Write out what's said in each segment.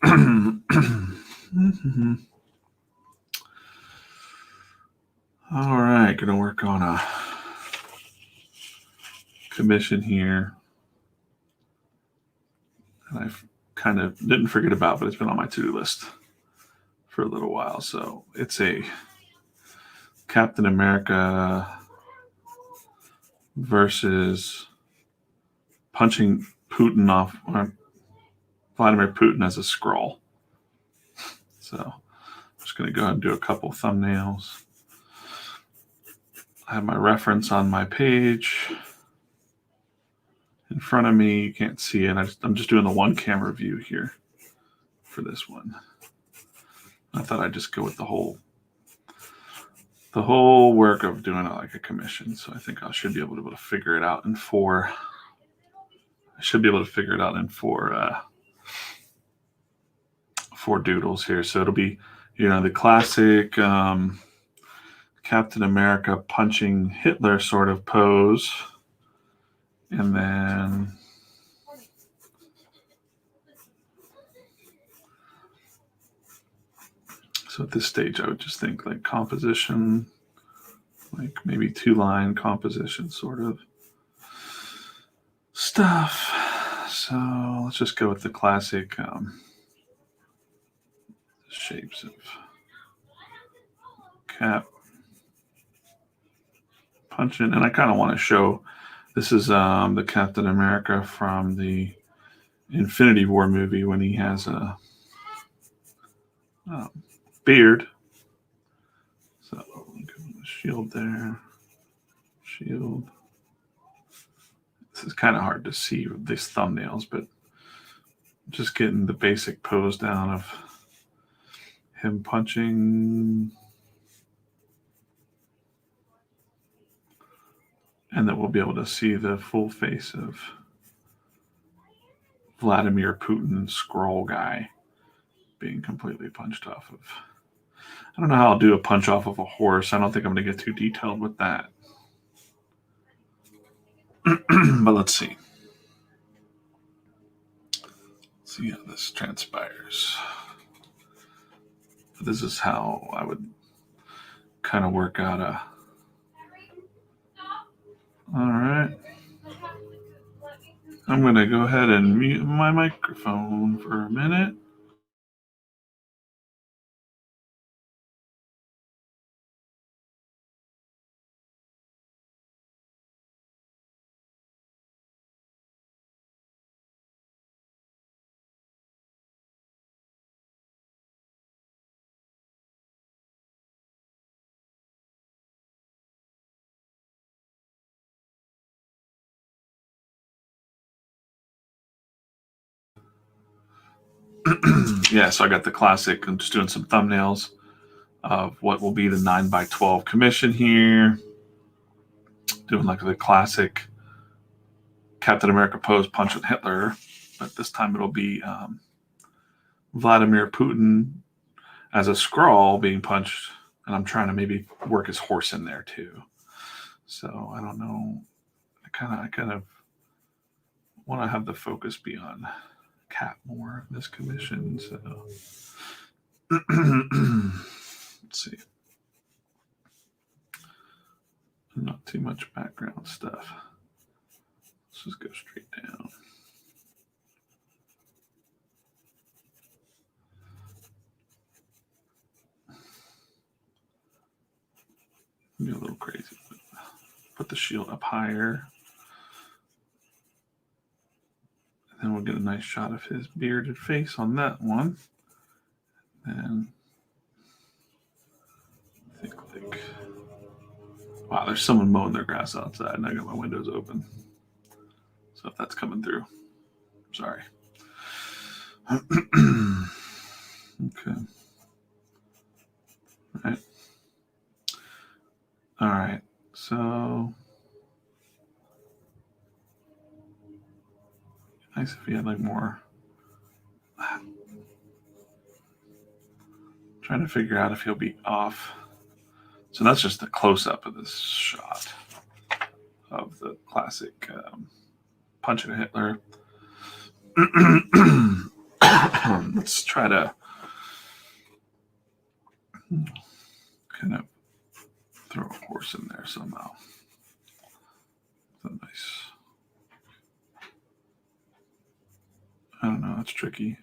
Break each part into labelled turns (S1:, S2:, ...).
S1: All right, going to work on a commission here. And I've kind of didn't forget about, but it's been on my to-do list for a little while. So it's a Captain America versus punching Putin off, or Vladimir Putin as a Skrull. So I'm just going to go ahead and do a couple thumbnails. I have my reference on my page in front of me. You can't see it. I'm just doing the one camera view here for this one. I thought I'd just go with the whole work of doing it like a commission. So I think I should be able to figure it out in four. I should be able to figure it out in four doodles here. So it'll be, the classic Captain America punching Hitler sort of pose. And then so at this stage, I would just think like composition, like maybe 2-line composition sort of stuff. So let's just go with the classic shapes of Cap punching. And I kind of want to show, this is the Captain America from the Infinity War movie when he has a beard. So the shield there. Shield. This is kind of hard to see with these thumbnails, but just getting the basic pose down of him punching. And then we'll be able to see the full face of Vladimir Putin, Skrull guy, being completely punched off of. I don't know how I'll do a punch off of a horse. I don't think I'm going to get too detailed with that. But let's see. Let's see how this transpires. This is how I would kind of work out a. All right. I'm going to go ahead and mute my microphone for a minute. Yeah, so I got the classic. I'm just doing some thumbnails of what will be the 9x12 commission here. Doing like the classic Captain America pose punching Hitler, but this time it'll be Vladimir Putin as a Skrull being punched, and I'm trying to maybe work his horse in there too. So I don't know. I kind of want to have the focus be on Cap more in this commission. So let's see. Not too much background stuff. Let's just go straight down. Be a little crazy, but put the shield up higher. And then we'll get a nice shot of his bearded face on that one. And I think like, wow, there's someone mowing their grass outside and I got my windows open. So if that's coming through, sorry. Okay. All right. So nice if you had like more. Trying to figure out if he'll be off. So that's just a close-up of this shot of the classic punching a Hitler. Let's try to kind of throw a horse in there somehow. That's nice. I don't know. That's tricky.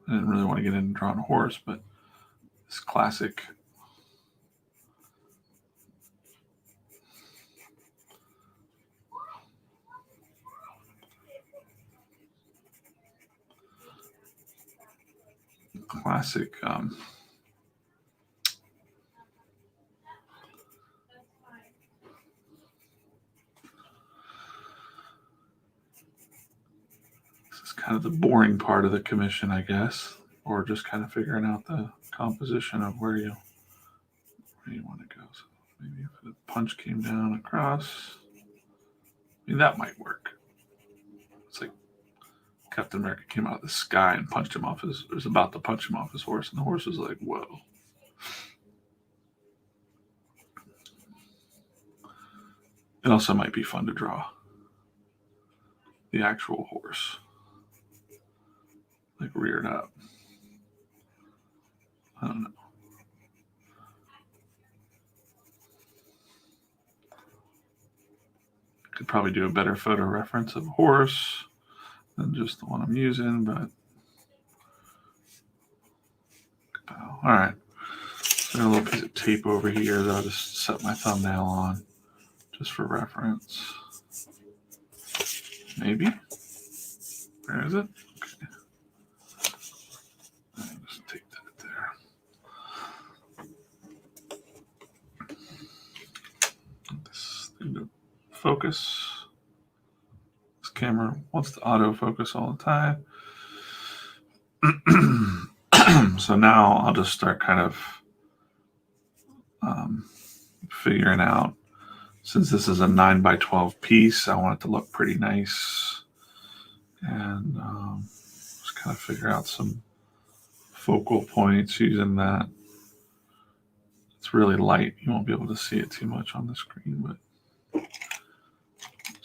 S1: I didn't really want to get in and drawing a horse, but this classic this is kind of the boring part of the commission, I guess, or just kind of figuring out the composition of where you want to go. So maybe if the punch came down across, I mean, that might work. It's like Captain America came out of the sky and punched him off was about to punch him off his horse, and the horse was like, whoa. It also might be fun to draw the actual horse, like reared up. I don't know. Could probably do a better photo reference of a horse than just the one I'm using, but all right. So a little piece of tape over here that I'll just set my thumbnail on just for reference. Maybe. Where is it? Okay. I'll just take that there. This thing to focus. This camera wants to autofocus all the time. So now I'll just start kind of figuring out, since this is a 9x12 piece, I want it to look pretty nice, and just kind of figure out some focal points using that. It's really light. You won't be able to see it too much on the screen, but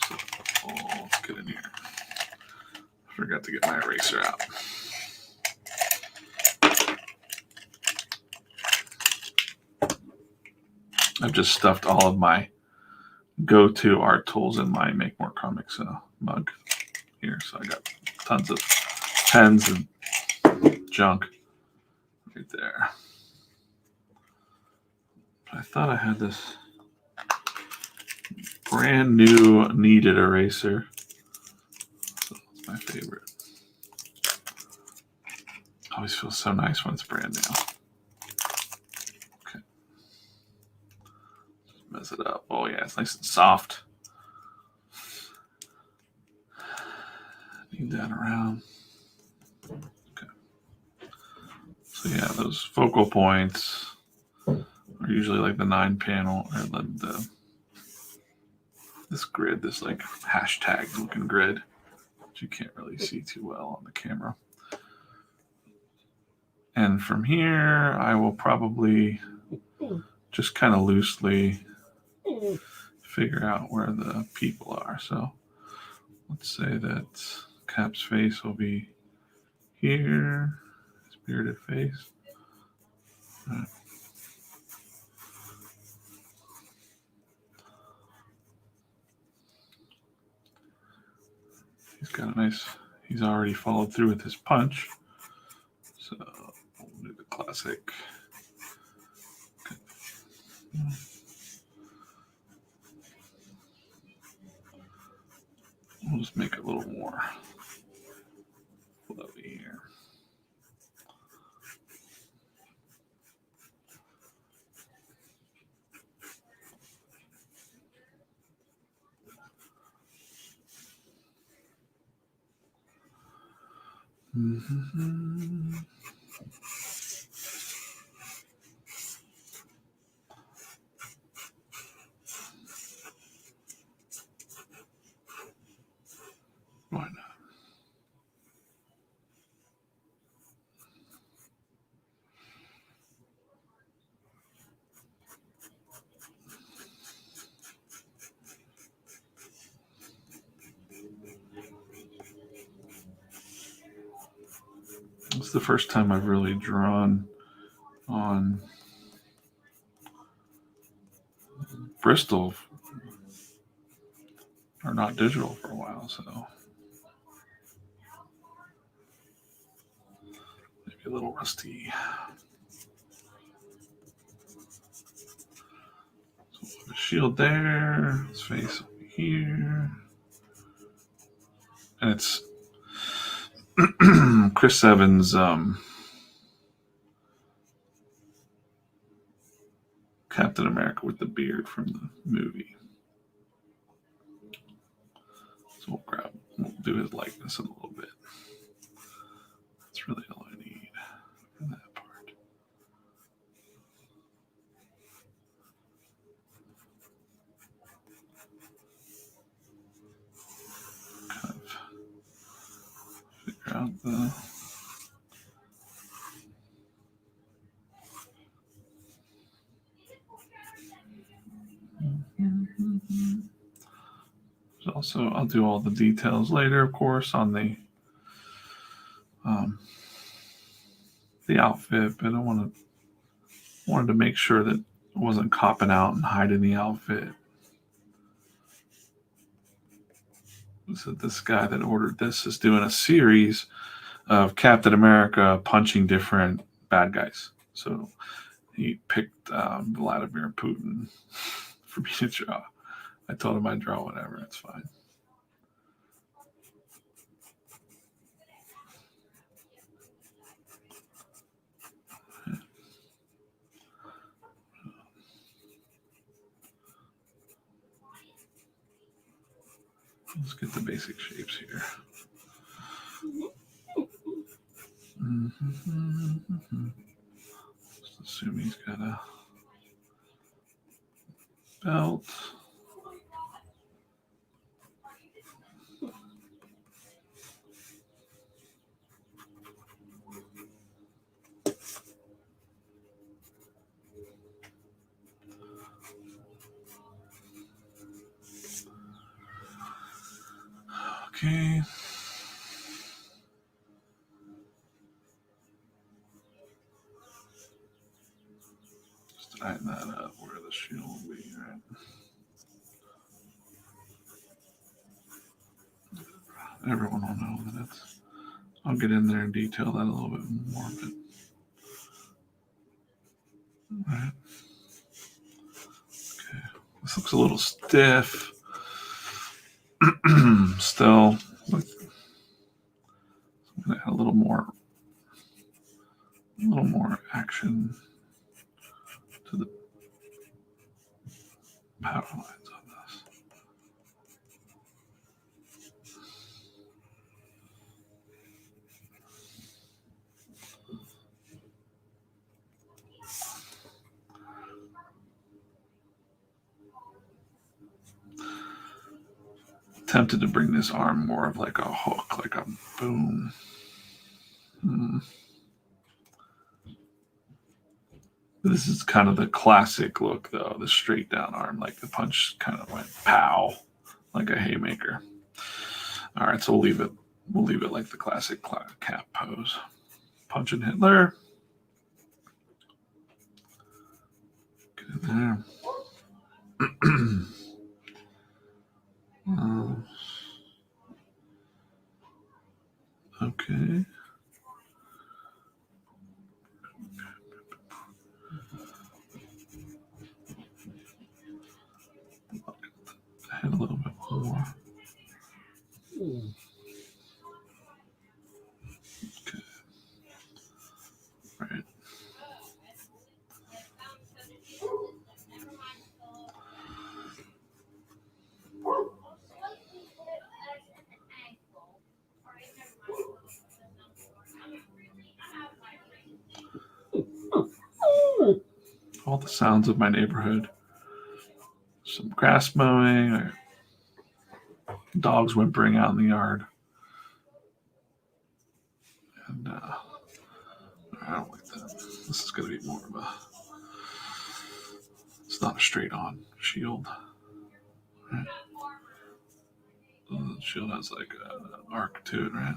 S1: so, let's get in here. I forgot to get my eraser out. I've just stuffed all of my go-to art tools in my Make More Comics mug here. So I got tons of pens and junk right there. I thought I had this brand new kneaded eraser. So it's my favorite. Always feels so nice when it's brand new. Mess it up. Oh yeah, it's nice and soft. Need that around. Okay. So yeah, those focal points are usually like the 9-panel or this grid, this like hashtag looking grid, which you can't really see too well on the camera. And from here, I will probably just kind of loosely figure out where the people are. So let's say that Cap's face will be here, his bearded face. All right. He's already followed through with his punch. So we'll do the classic. Okay. We'll just make it a little more flowy here. Mm-hmm. Why not? It's the first time I've really drawn on Bristol, or not digital, for a while, so maybe a little rusty. So we'll have a shield there, his face over here, and it's Chris Evans' Captain America with the beard from the movie. So we'll do his likeness in a little bit. That's really all I need for that part. Kind of figure out the also, I'll do all the details later, of course, on the outfit, but I wanted to make sure that I wasn't copping out and hiding the outfit. So this guy that ordered this is doing a series of Captain America punching different bad guys. So he picked Vladimir Putin for me to draw. I told him I'd draw whatever. It's fine. Let's get the basic shapes here. Just assume he's got a belt. Okay. Just tighten that up where the shield will be, right? Everyone will know that it's. I'll get in there and detail that a little bit more, but. All right. Okay. This looks a little stiff. Still, a little more action to the power lines on this. Tempted to bring this arm more of like a hook, like a boom. This is kind of the classic look, though, the straight down arm, like the punch kind of went pow, like a haymaker. All right, so we'll leave it like the classic cap pose. Punching Hitler. Get in there. Okay. Head a little bit more. Okay. Right. All the sounds of my neighborhood. Some grass mowing or dogs whimpering out in the yard. And I don't like that. This is going to be more of a. It's not a straight on shield. Right? The shield has like an arc to it, right?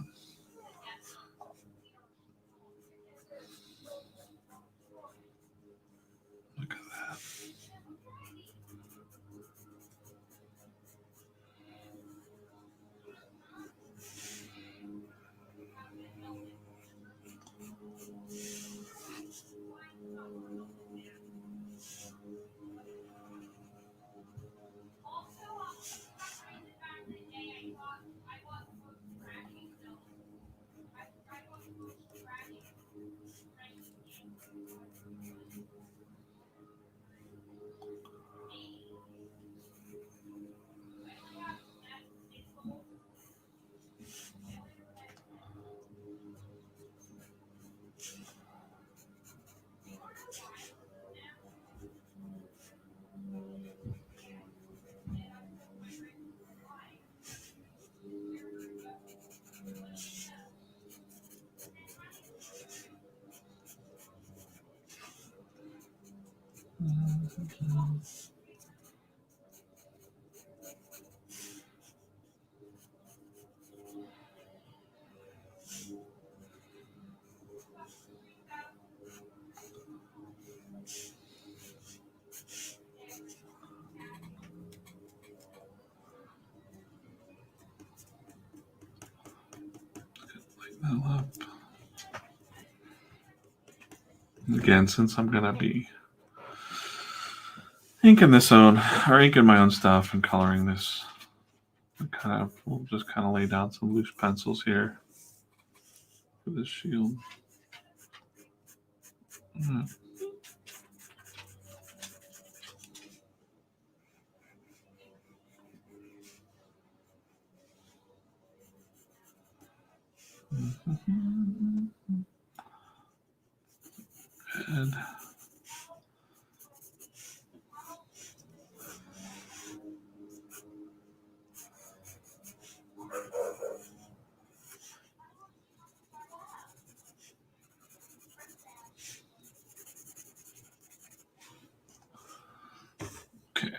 S1: Up. Again, since I'm gonna be inking my own stuff and coloring this, we'll just kind of lay down some loose pencils here for this shield. Good. Okay.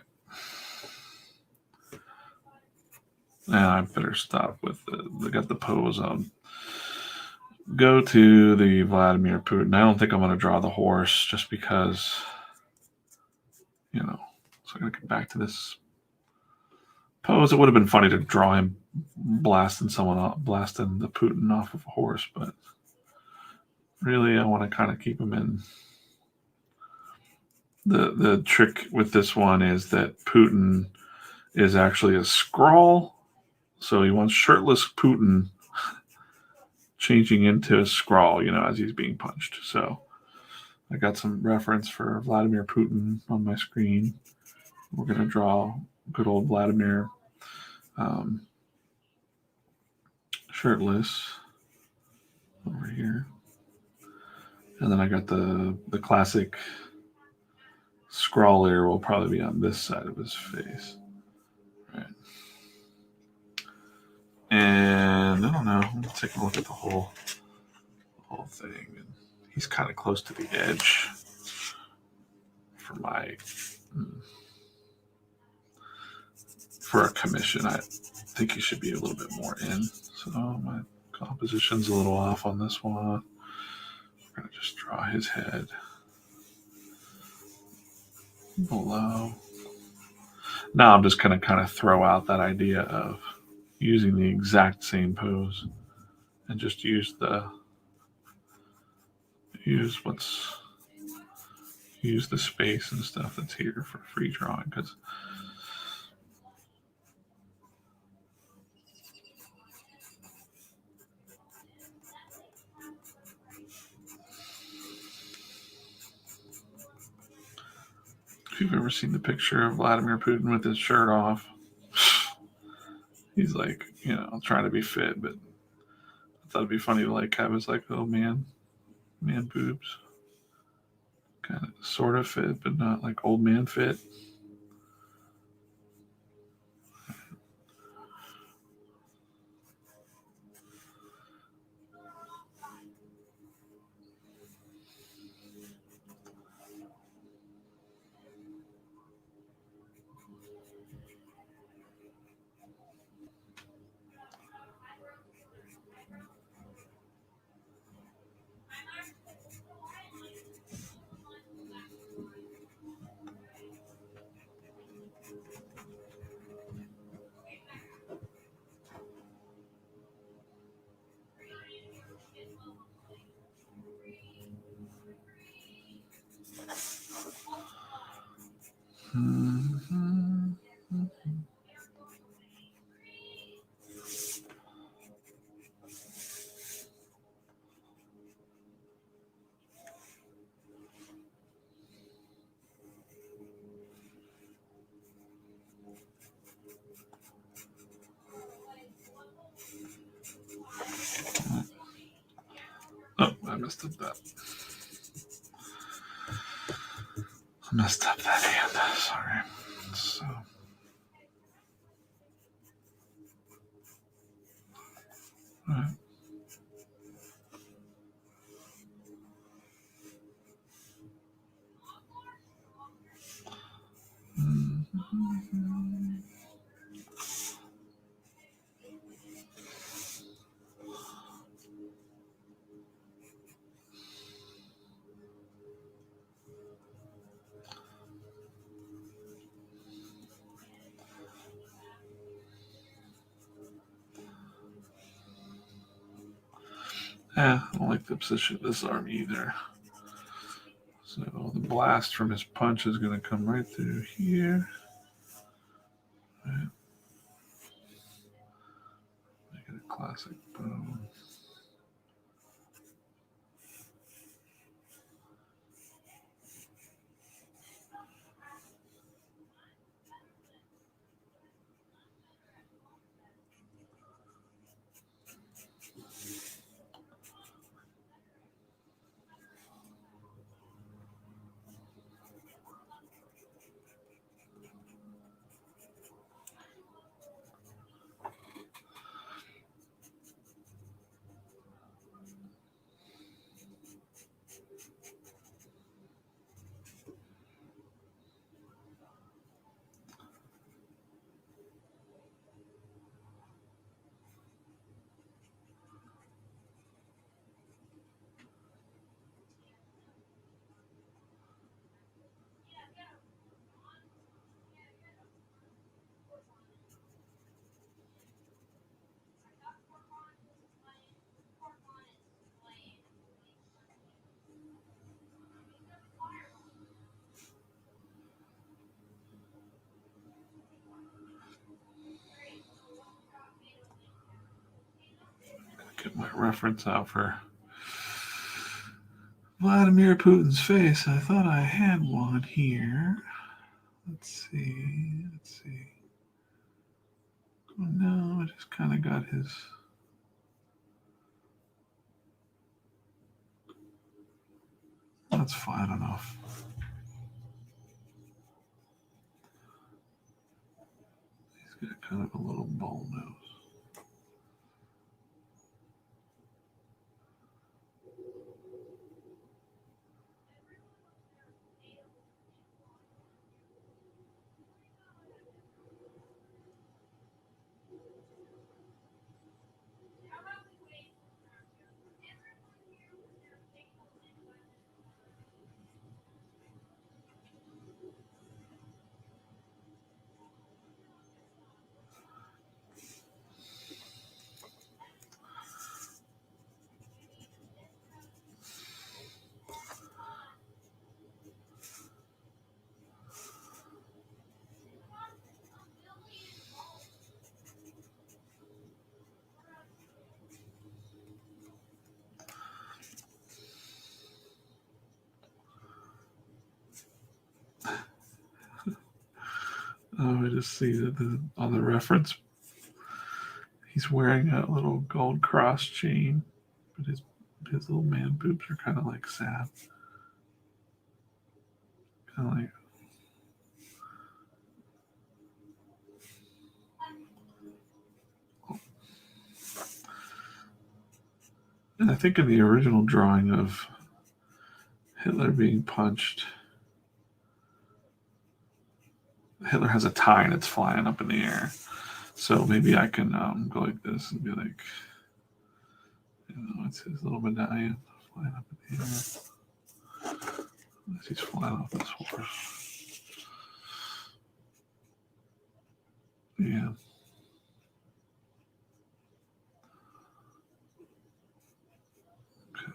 S1: Now I better stop with I got the pose on. Go to the Vladimir Putin. I don't think I'm going to draw the horse just because, so I'm going to get back to this pose. It would have been funny to draw him blasting the Putin off of a horse, but really I want to kind of keep him in. The trick with this one is that Putin is actually a scrawl, so he wants shirtless Putin changing into a scrawl, as he's being punched. So I got some reference for Vladimir Putin on my screen. We're going to draw good old Vladimir shirtless over here. And then I got the classic scrawl layer will probably be on this side of his face. Right. And I don't know. Let's take a look at the whole thing. And he's kind of close to the edge for a commission. I think he should be a little bit more in. So my composition's a little off on this one. We're going to just draw his head below. Now I'm just going to kind of throw out that idea of using the exact same pose and just use the space and stuff that's here for free drawing, because if you've ever seen the picture of Vladimir Putin with his shirt off, he's like, trying to be fit, but I thought it'd be funny to have his oh man boobs, kind of sort of fit, but not like old man fit. Oh, I messed up that. Hand. Sorry. So. All right. I don't like the position of this army either. So the blast from his punch is going to come right through here. Right. Make it a classic boom. Get my reference out for Vladimir Putin's face. I thought I had one here. Let's see. Oh, no, I just kind of got his. That's fine enough. He's got kind of a little bull nose. Oh, I just see that on the reference, he's wearing a little gold cross chain, but his little man boobs are kind of like sad. Kind of like. And I think in the original drawing of Hitler being punched, Hitler has a tie and it's flying up in the air. So maybe I can go like this and be like, it's his little medallion flying up in the air. As he's flying off this horse. Yeah. Okay.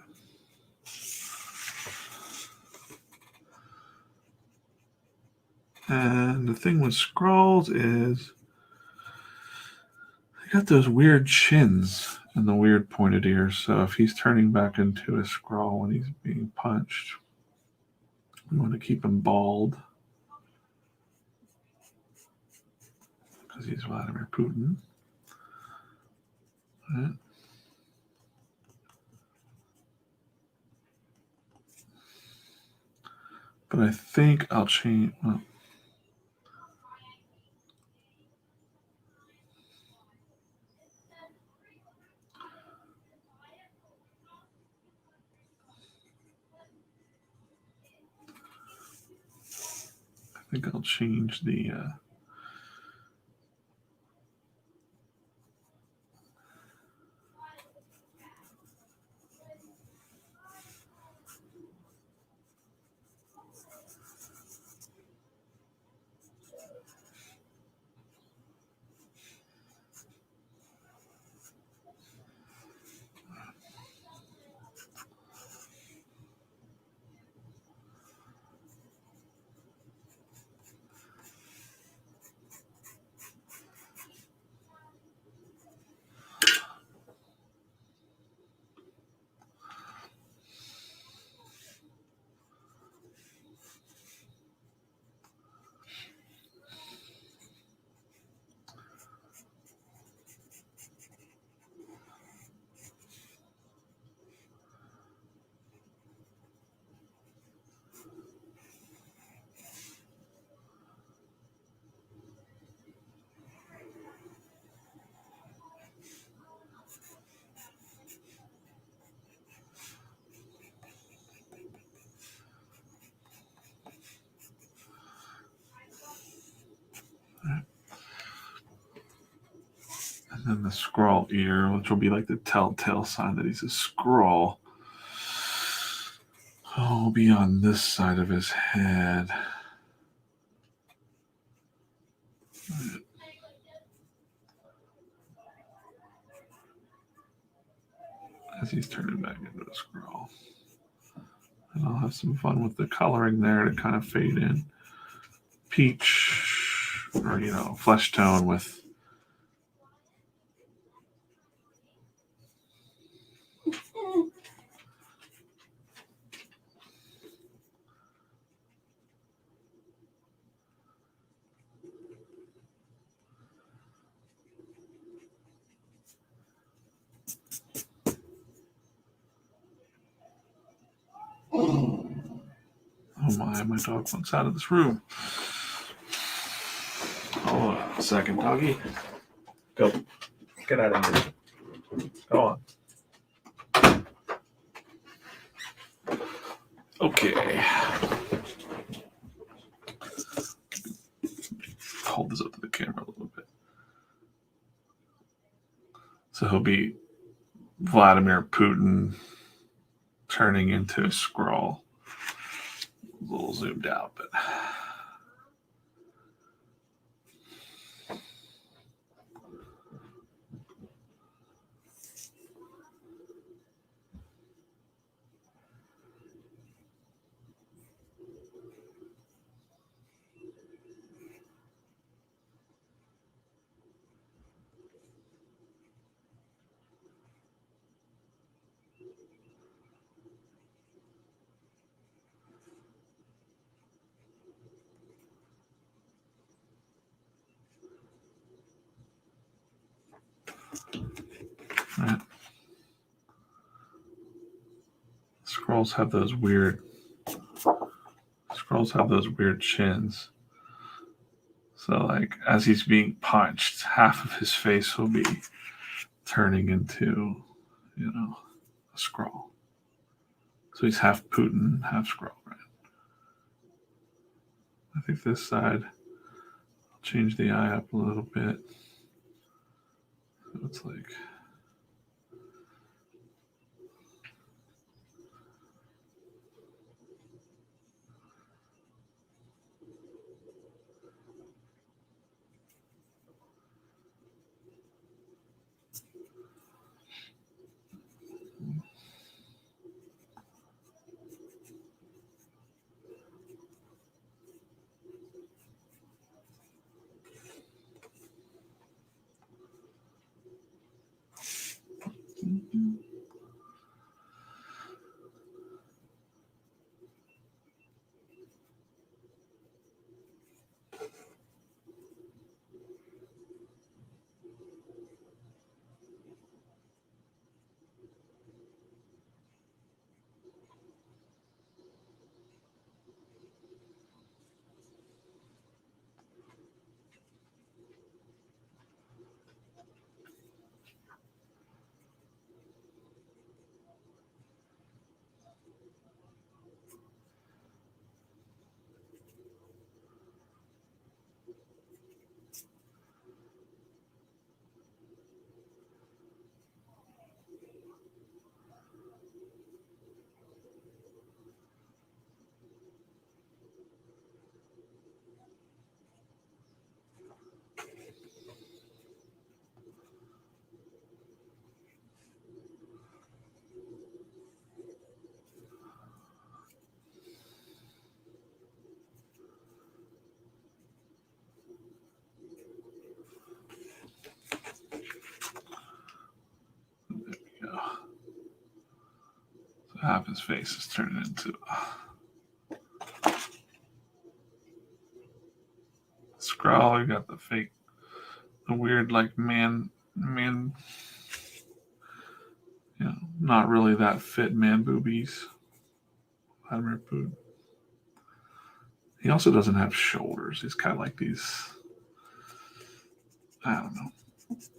S1: And the thing with scrolls is they got those weird chins and the weird pointed ears. So if he's turning back into a scroll when he's being punched, we want to keep him bald because he's Vladimir Putin. Right. But I think I'll change. Well, I think I'll change the. And the scroll ear, which will be like the telltale sign that he's a scroll, will be on this side of his head. As he's turning back into a scroll. And I'll have some fun with the coloring there to kind of fade in. Peach, or, flesh tone with oh my dog wants out of this room. Hold on a second, doggy. Go. Get out of here. Go on. Okay. Hold this up to the camera a little bit. So he'll be Vladimir Putin turning into a scroll. A little zoomed out, but right. Scrolls have those weird chins. So like as he's being punched, half of his face will be turning into, a scroll. So he's half Putin, half scroll, right? I think this side, I'll change the eye up a little bit. So it's like, there we go. So half his face is turning into scroll. You got the weird like man, not really that fit man boobies. Vladimir Putin. He also doesn't have shoulders. He's kind of like these. I don't know.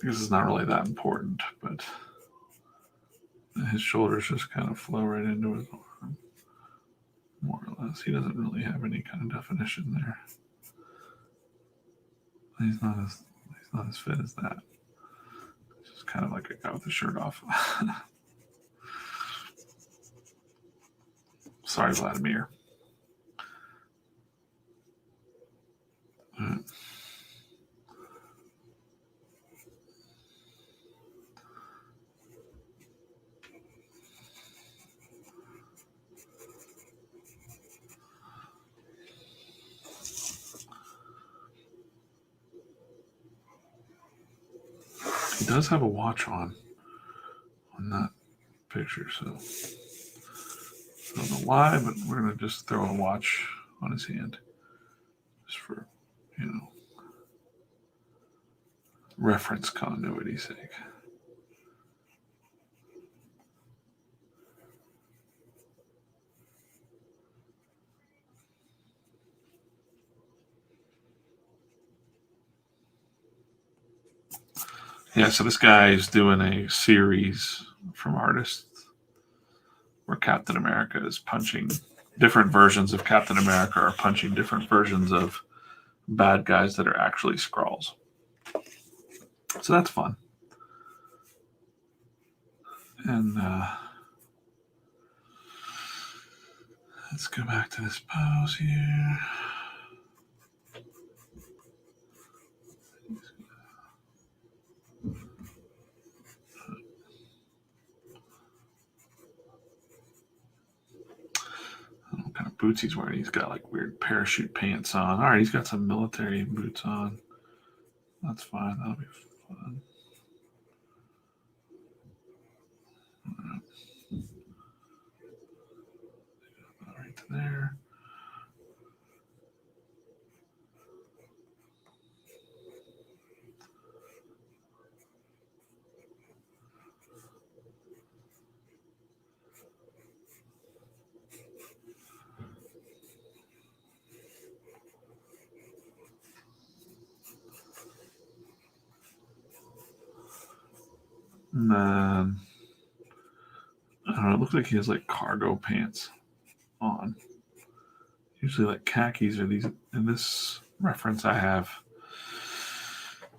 S1: This is not really that important, but his shoulders just kind of flow right into his arm, more or less. He doesn't really have any kind of definition there. He's not as fit as that. kind of like a guy with the shirt off. Sorry, Vladimir. He does have a watch on that picture, so I don't know why, but we're gonna just throw a watch on his hand, just for, reference continuity's sake. Yeah, so this guy is doing a series from artists where Captain America is punching different versions of Captain America are punching different versions of bad guys that are actually Skrulls. So that's fun. And let's go back to this pose here. I don't know what kind of boots he's wearing. He's got like weird parachute pants on. All right, he's got some military boots on. That's fine. That'll be fun. Right there. And then, I don't know, it looks like he has like cargo pants on. Usually like khakis are these. In this reference I have,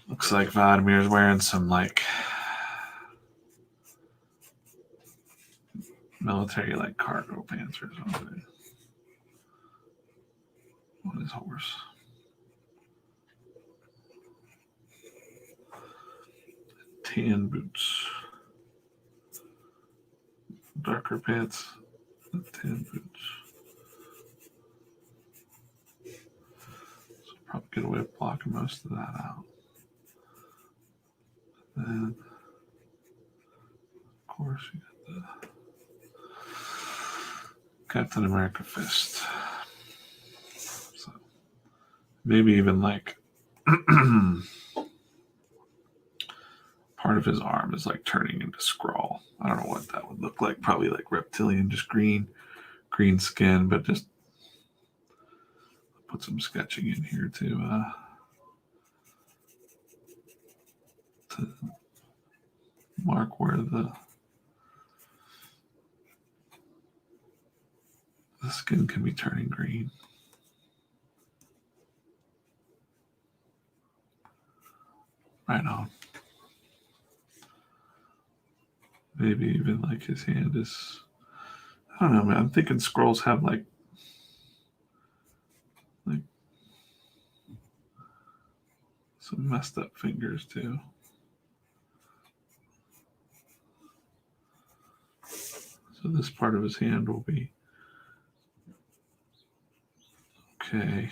S1: looks like Vladimir's wearing some like military like cargo pants or something on his horse. Tan boots. Darker pants. Tan boots. So probably get away with blocking most of that out. And of course you got the Captain America fist. So maybe even like part of his arm is like turning into Skrull. I don't know what that would look like. Probably like reptilian, just green skin, but just put some sketching in here to mark where the skin can be turning green. Right on. Maybe even like his hand is, I don't know, man. I'm thinking Skrulls have like some messed up fingers too. So this part of his hand will be okay.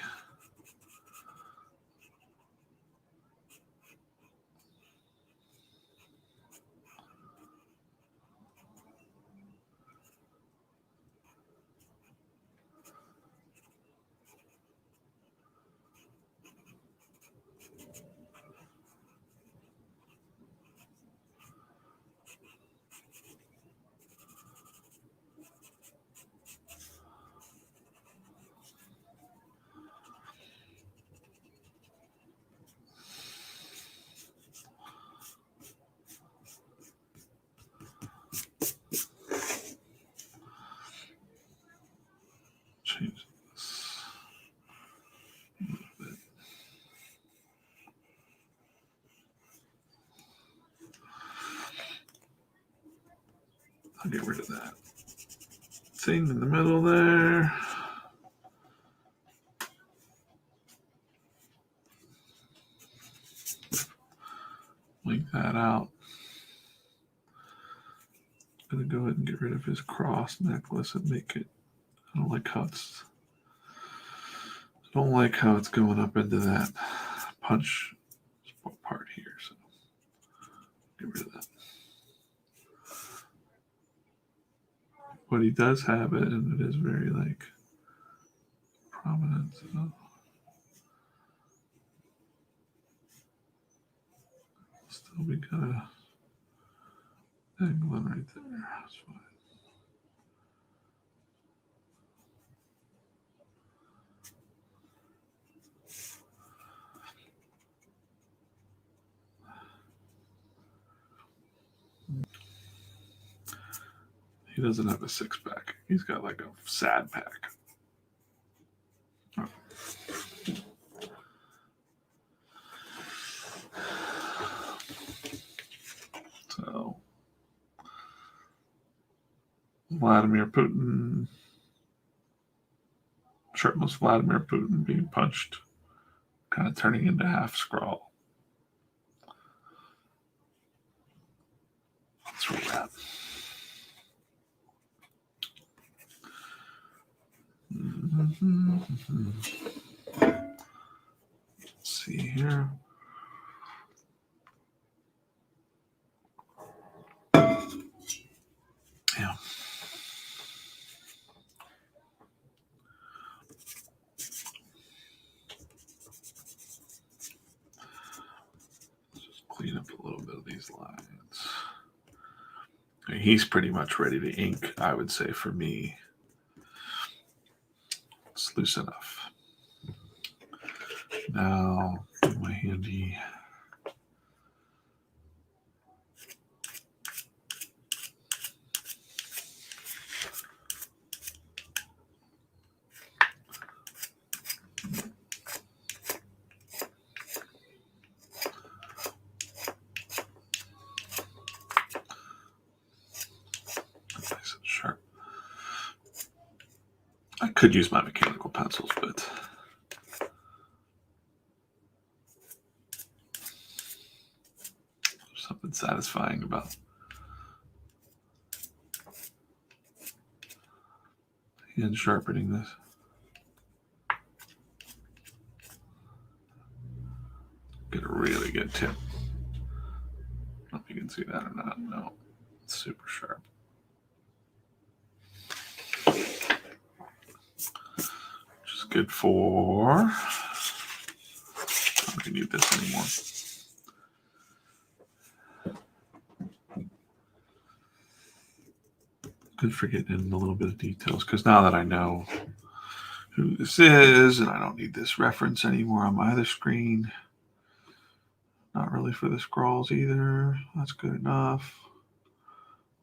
S1: thing in the middle there. Link that out. I'm going to go ahead and get rid of his cross necklace and make it. I don't like how it's going up into that punch part here. So get rid of that. But he does have it, and it is very like prominent. So still be kind of dangling right there. That's fine. He doesn't have a six-pack. He's got like a sad pack. Oh. So, Vladimir Putin, shirtless Vladimir Putin being punched, kind of turning into half scroll. That's where we're at. Let's see here. Yeah. Let's just clean up a little bit of these lines. He's pretty much ready to ink, I would say, for me. It's loose enough. Now, my handy. Nice and sharp. I could use my mechanical pencils, but there's something satisfying about hand sharpening this. Get a really good tip. I don't know if you can see that or not. No, it's super sharp. Which is good for. I don't need this anymore. Good for getting in a little bit of details, because now that I know who this is and I don't need this reference anymore on my other screen. Not really for the scrolls either. That's good enough.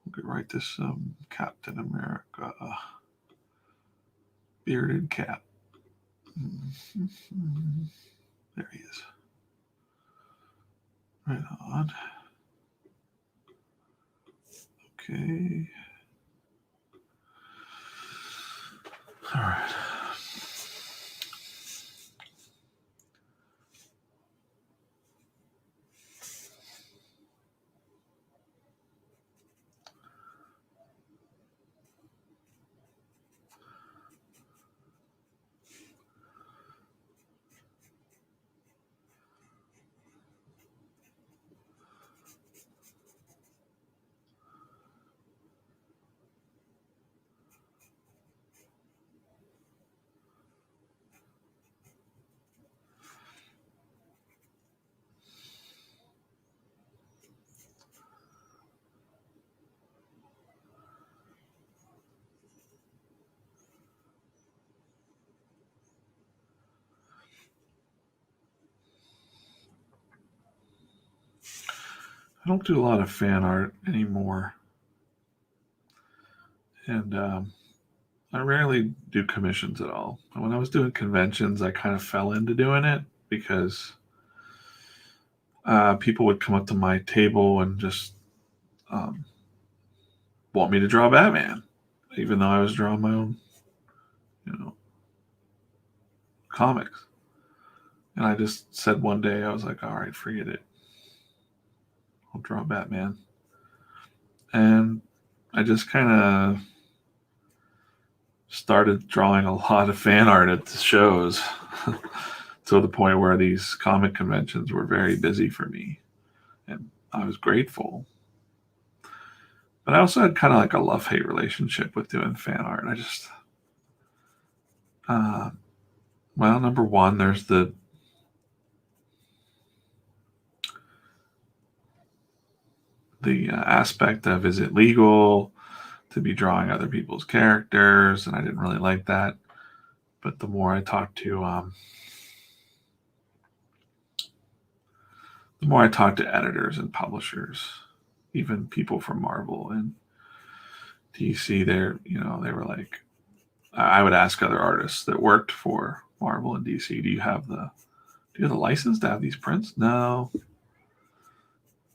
S1: We'll get right to some Captain America. Bearded cat. There he is. Right on. Okay. All right. I don't do a lot of fan art anymore. And I rarely do commissions at all. And when I was doing conventions, I kind of fell into doing it because people would come up to my table and just want me to draw Batman. even though I was drawing my own, comics. And I just said one day, I was like, all right, forget it. I'll draw Batman. And I just kind of started drawing a lot of fan art at the shows to the point where these comic conventions were very busy for me. And I was grateful. But I also had kind of like a love-hate relationship with doing fan art. I just, well, number one, there's the aspect of, is it legal to be drawing other people's characters? And I didn't really like that. But the more I talked to editors and publishers, even people from Marvel and DC, they were like, I would ask other artists that worked for Marvel and DC, do you have the license to have these prints? No.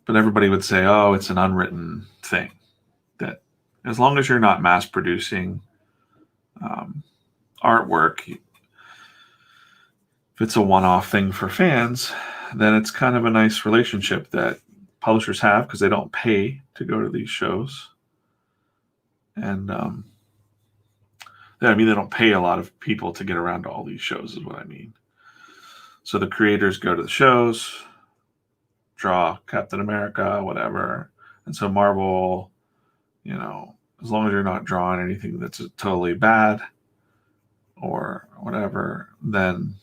S1: But everybody would say, oh, it's an unwritten thing, that as long as you're not mass producing artwork, if it's a one-off thing for fans, then it's kind of a nice relationship that publishers have, because they don't pay to go to these shows. And they don't pay a lot of people to get around to all these shows, is what I mean. So the creators go to the shows, draw Captain America, whatever. And so Marvel, as long as you're not drawing anything that's totally bad or whatever, then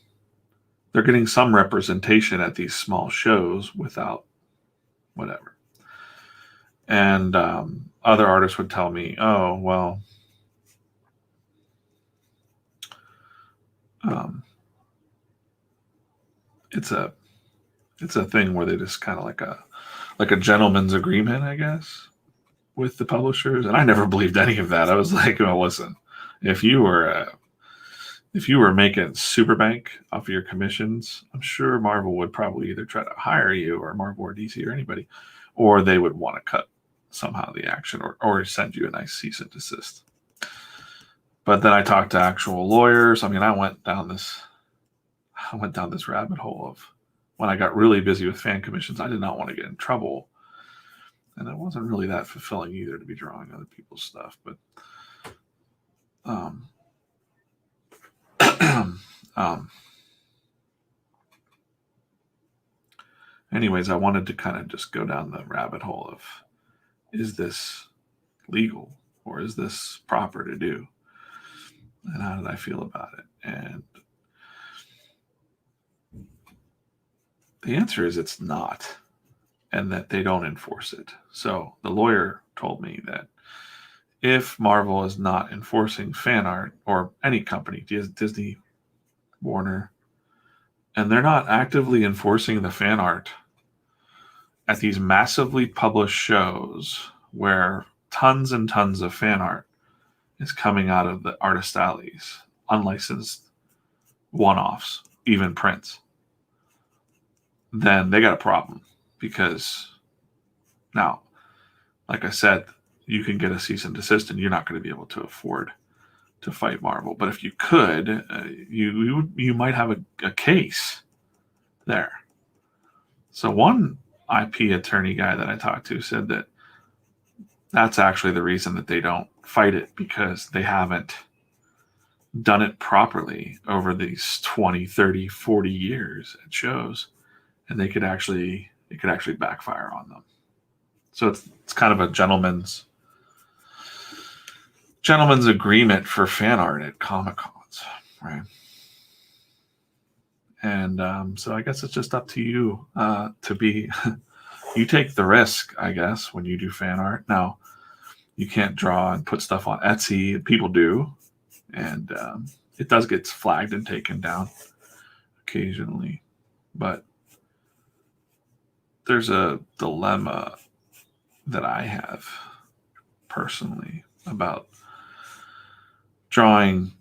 S1: they're getting some representation at these small shows without whatever. And other artists would tell me, oh, well, it's a thing where they just kind of like a gentleman's agreement, I guess, with the publishers. And I never believed any of that. I was like, well, listen, if you were making super bank off of your commissions, I'm sure Marvel would probably either try to hire you, or Marvel or DC or anybody, or they would want to cut somehow the action, or send you a nice cease and desist. But then I talked to actual lawyers. I mean, I went down this rabbit hole of, when I got really busy with fan commissions, I did not want to get in trouble. And it wasn't really that fulfilling either to be drawing other people's stuff. But anyways, I wanted to kind of just go down the rabbit hole of, is this legal, or is this proper to do? And how did I feel about it? And the answer is it's not, and that they don't enforce it. So the lawyer told me that if Marvel is not enforcing fan art, or any company, Disney, Warner, and they're not actively enforcing the fan art at these massively published shows where tons and tons of fan art is coming out of the artist alleys, unlicensed one-offs, even prints, then they got a problem. Because now, like I said, you can get a cease and desist, and you're not going to be able to afford to fight Marvel. But if you could, you might have a case there. So one IP attorney guy that I talked to said that that's actually the reason that they don't fight it, because they haven't done it properly over these 20, 30, 40 years at shows, and it could actually backfire on them. So it's kind of a gentleman's agreement for fan art at Comic Cons, right? And so I guess it's just up to you to be. You take the risk, I guess, when you do fan art. Now, you can't draw and put stuff on Etsy. People do, and it does get flagged and taken down occasionally. But there's a dilemma that I have personally about drawing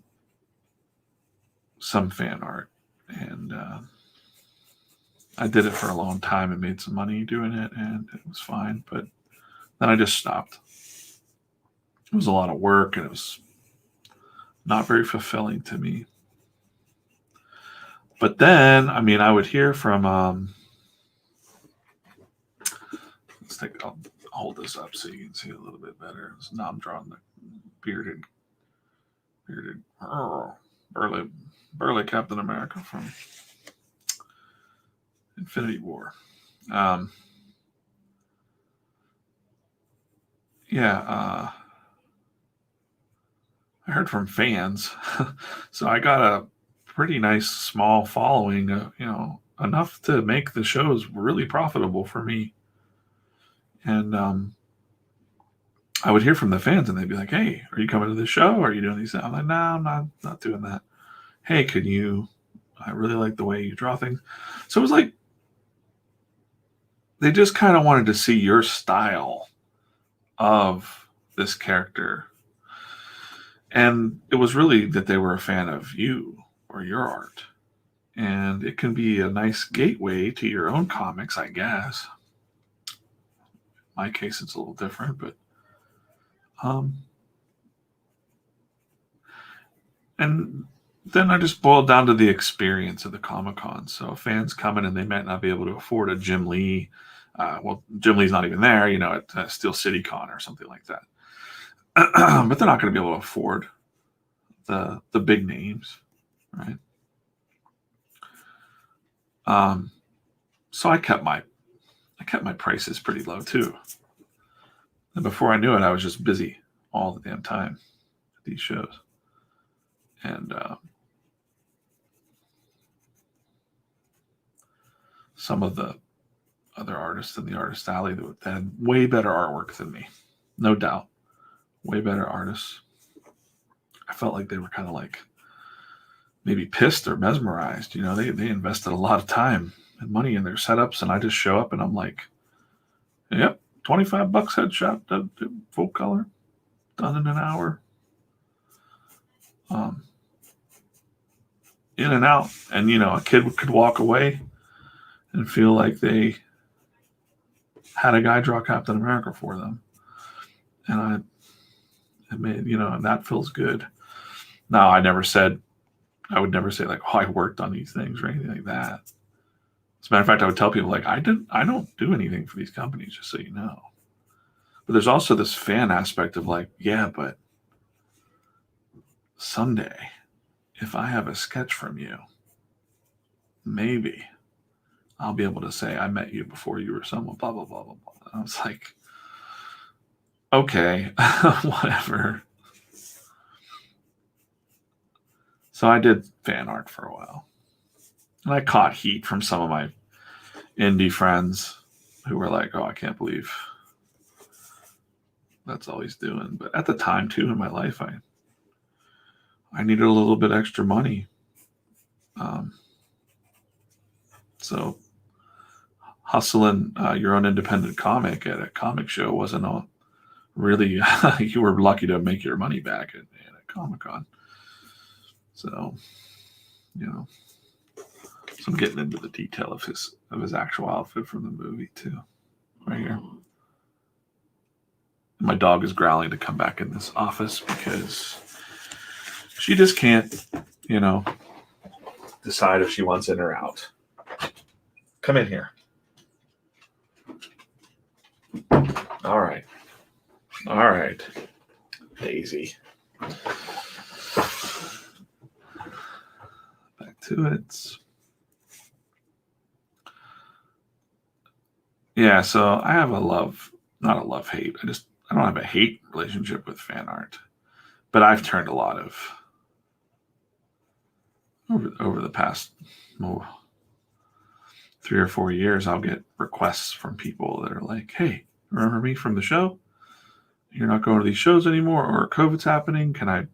S1: some fan art. And I did it for a long time and made some money doing it, and it was fine. But then I just stopped. it was a lot of work, and it was not very fulfilling to me. But then, I mean, I would hear from, I'll hold this up so you can see a little bit better. So now I'm drawing the bearded, burly Captain America from Infinity War. I heard from fans. So I got a pretty nice small following, enough to make the shows really profitable for me. And I would hear from the fans, and they'd be like, "Hey, are you coming to the show? Are you doing these?" I'm like, "No, I'm not doing that." "Hey, I really like the way you draw things." So it was like they just kind of wanted to see your style of this character. And it was really that they were a fan of you or your art. And it can be a nice gateway to your own comics, I guess. In my case, it's a little different, but and then I just boiled down to the experience of the Comic-Con. So fans come in and they might not be able to afford a Jim Lee. Jim Lee's not even there, at Steel City Con or something like that. But they're not going to be able to afford the big names, right? So I kept my prices pretty low too. And before I knew it, I was just busy all the damn time at these shows. And some of the other artists in the Artist Alley that had way better artwork than me, no doubt, way better artists. I felt like they were kind of like maybe pissed or mesmerized. They invested a lot of time and money in their setups, and I just show up and I'm like, "Yep, $25 headshot, full color, done in an hour." In and out, and a kid could walk away and feel like they had a guy draw Captain America for them, and and that feels good. Now, I would never say like, "Oh, I worked on these things" or anything like that. As a matter of fact, I would tell people like, I don't do anything for these companies, just so you know. But there's also this fan aspect of like, yeah, but someday, if I have a sketch from you, maybe I'll be able to say I met you before you were someone, blah, blah, blah, blah, blah. And I was like, okay, whatever. So I did fan art for a while. And I caught heat from some of my indie friends who were like, "Oh, I can't believe that's all he's doing." But at the time, too, in my life, I needed a little bit extra money. So hustling your own independent comic at a comic show wasn't really, you were lucky to make your money back at a Comic-Con. So, so I'm getting into the detail of his actual outfit from the movie too, right here. My dog is growling to come back in this office because she just can't, decide if she wants in or out. Come in here. All right, Daisy. Back to it. Yeah, so I have not a love-hate. I don't have a hate relationship with fan art, but I've turned a lot of over the past 3 or 4 years. I'll get requests from people that are like, "Hey, remember me from the show? You're not going to these shows anymore, or COVID's happening. Can I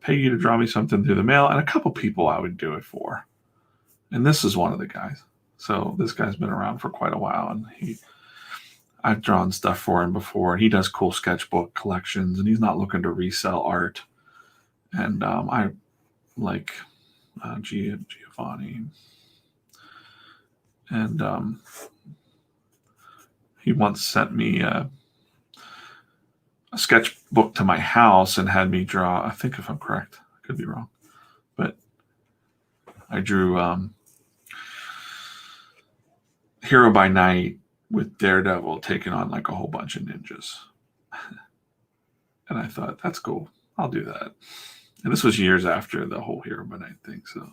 S1: pay you to draw me something through the mail?" And a couple people I would do it for, and this is one of the guys. So this guy's been around for quite a while, and I've drawn stuff for him before, and he does cool sketchbook collections, and he's not looking to resell art. And I like Giovanni, and he once sent me a sketchbook to my house and had me draw. I think, if I'm correct, I could be wrong, but I drew Hero by Night with Daredevil taking on like a whole bunch of ninjas. And I thought, that's cool. I'll do that. And this was years after the whole Hero by Night thing, so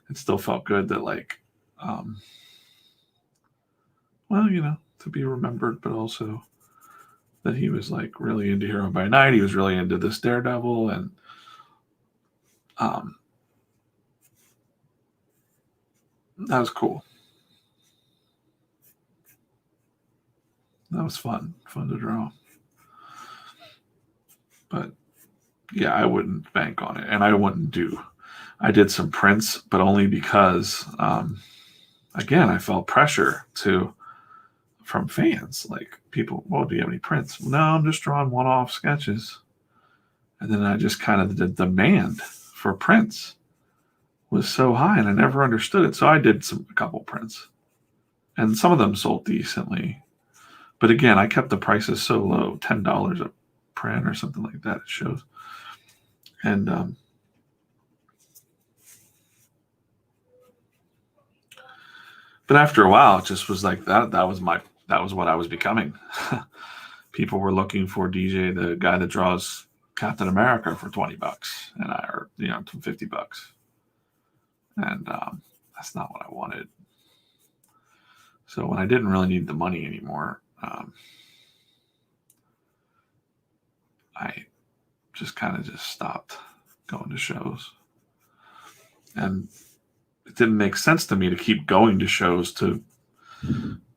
S1: it still felt good that, like, well, to be remembered, but also that he was like really into Hero by Night. He was really into this Daredevil, and that was cool. That was fun to draw. But yeah, I wouldn't bank on it, and I wouldn't do. I did some prints, but only because, again, I felt pressure from fans, like people. Well, do you have any prints? No, I'm just drawing one-off sketches. And then I just kind of, the demand for prints was so high, and I never understood it. So I did a couple prints, and some of them sold decently. But again, I kept the prices so low, $10 a print or something like that. It shows. And but after a while, it just was like that. That was what I was becoming. People were looking for DJ, the guy that draws Captain America, for $20, and $50, and that's not what I wanted. So when I didn't really need the money anymore, I just kind of stopped going to shows, and it didn't make sense to me to keep going to shows to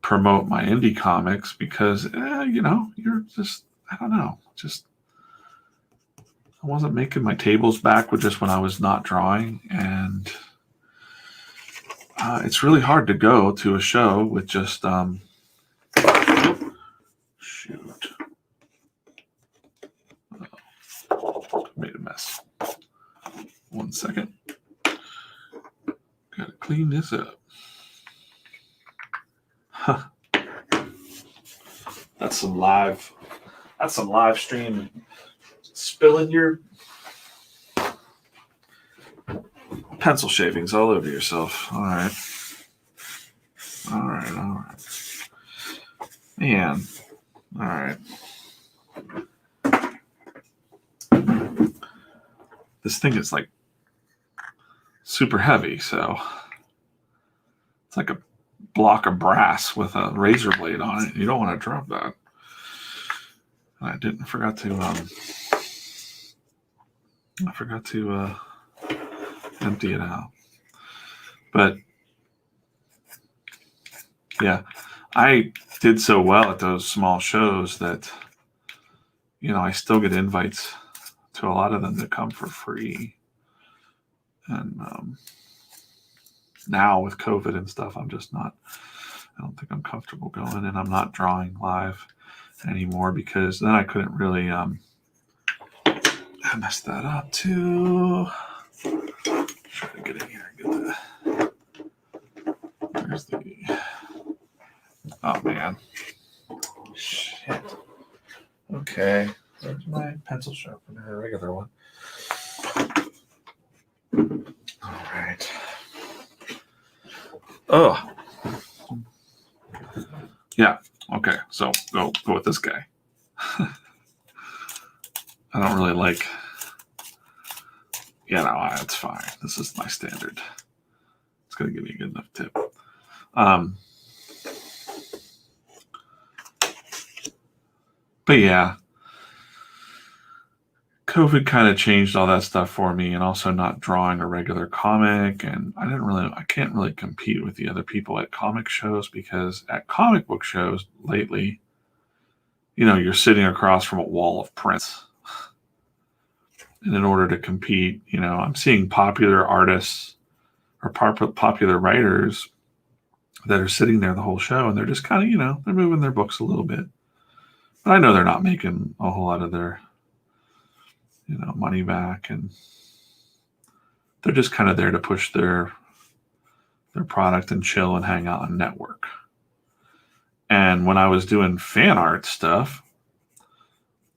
S1: promote my indie comics, because you're just, I don't know, just I wasn't making my tables back with just when I was not drawing, and it's really hard to go to a show with just shoot. Made a mess. 1 second. Gotta clean this up. Huh. That's some live stream spilling your pencil shavings all over yourself. All right. Man. All right. This thing is like super heavy, so it's like a block of brass with a razor blade on it. You don't want to drop that. I forgot to empty it out. But yeah, I did so well at those small shows that, I still get invites to a lot of them to come for free. And now with COVID and stuff, I don't think I'm comfortable going, and I'm not drawing live anymore, because then I couldn't really, I messed that up too. Try to get in here and get where's oh man. Shit. Okay. Where's my pencil sharpener? A regular one. All right. Oh. Yeah. Okay. So go with this guy. I don't really like. Yeah, no, it's fine. This is my standard. It's gonna give me a good enough tip. But yeah, COVID kind of changed all that stuff for me, and also not drawing a regular comic. And I can't really compete with the other people at comic shows, because at comic book shows lately, you're sitting across from a wall of prints. And in order to compete, I'm seeing popular artists or popular writers that are sitting there the whole show, and they're just kind of, they're moving their books a little bit. But I know they're not making a whole lot of their, money back, and they're just kind of there to push their product and chill and hang out and network. And when I was doing fan art stuff,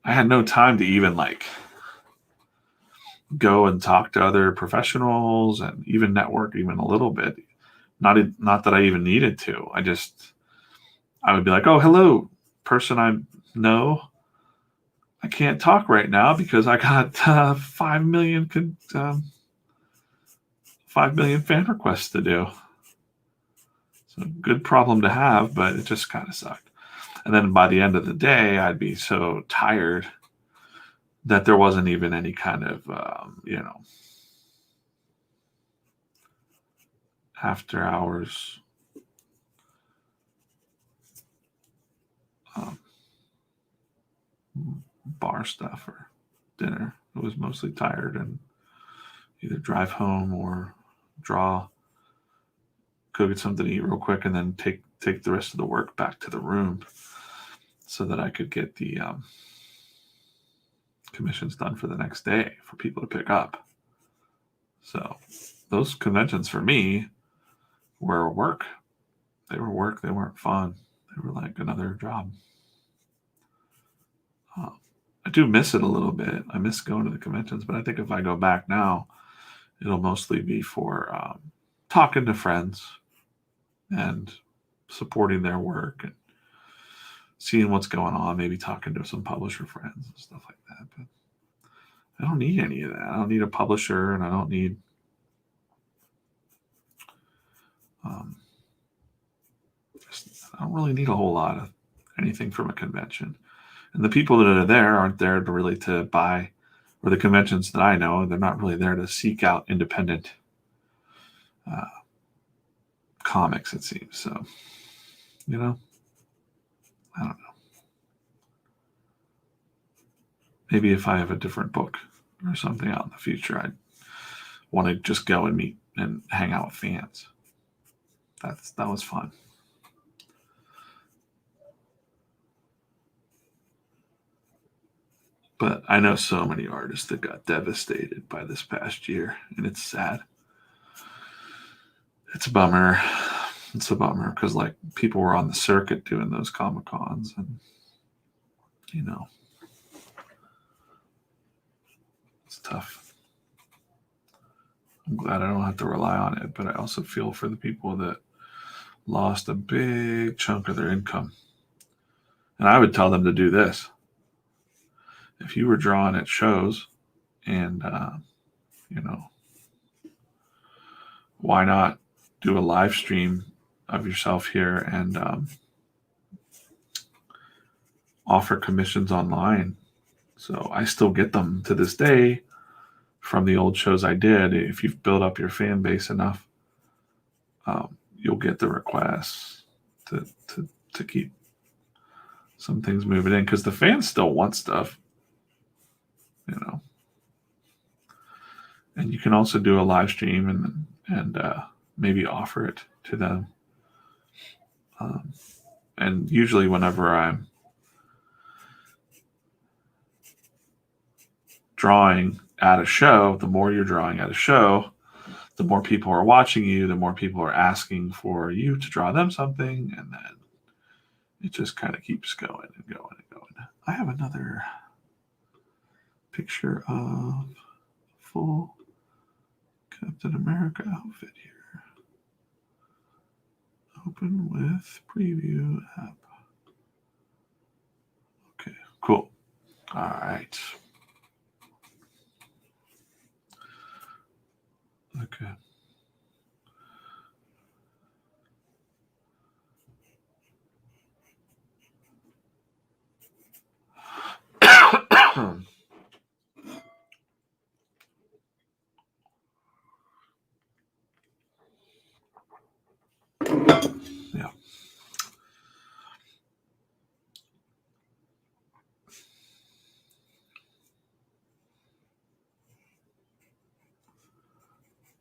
S1: I had no time to even like go and talk to other professionals and even network even a little bit. Not that I even needed to. I would be like, oh, hello, person I know. I can't talk right now because I got 5 million 5 million fan requests to do. So good problem to have, but it just kind of sucked. And then by the end of the day, I'd be so tired that there wasn't even any kind of, after hours um, bar stuff or dinner. It was mostly tired and either drive home or go get something to eat real quick and then take the rest of the work back to the room so that I could get the commissions done for the next day for people to pick up. So those conventions for me were work. They were work. They weren't fun. They were like another job. I do miss it a little bit. I miss going to the conventions, but I think if I go back now, it'll mostly be for talking to friends and supporting their work and seeing what's going on, maybe talking to some publisher friends and stuff like that. But I don't need any of that. I don't need a publisher, and I don't need I don't really need a whole lot of anything from a convention. And the people that are there aren't there to really to buy, or the conventions that I know, they're not really there to seek out independent comics, it seems. So, I don't know. Maybe if I have a different book or something out in the future, I'd want to just go and meet and hang out with fans. That was fun. But I know so many artists that got devastated by this past year, and it's sad. It's a bummer. It's a bummer because like people were on the circuit doing those Comic Cons, and it's tough. I'm glad I don't have to rely on it, but I also feel for the people that lost a big chunk of their income. And I would tell them to do this. If you were drawing at shows and, why not do a live stream of yourself here and offer commissions online? So I still get them to this day from the old shows I did. If you've built up your fan base enough, you'll get the requests to keep some things moving in because the fans still want stuff, And you can also do a live stream and maybe offer it to them. And usually, whenever I'm drawing at a show, the more you're drawing at a show, the more people are watching you, the more people are asking for you to draw them something, and then it just kind of keeps going and going and going. I have another picture of full Captain America outfit here. Open with preview app. Okay, cool. All right. Okay. Yeah.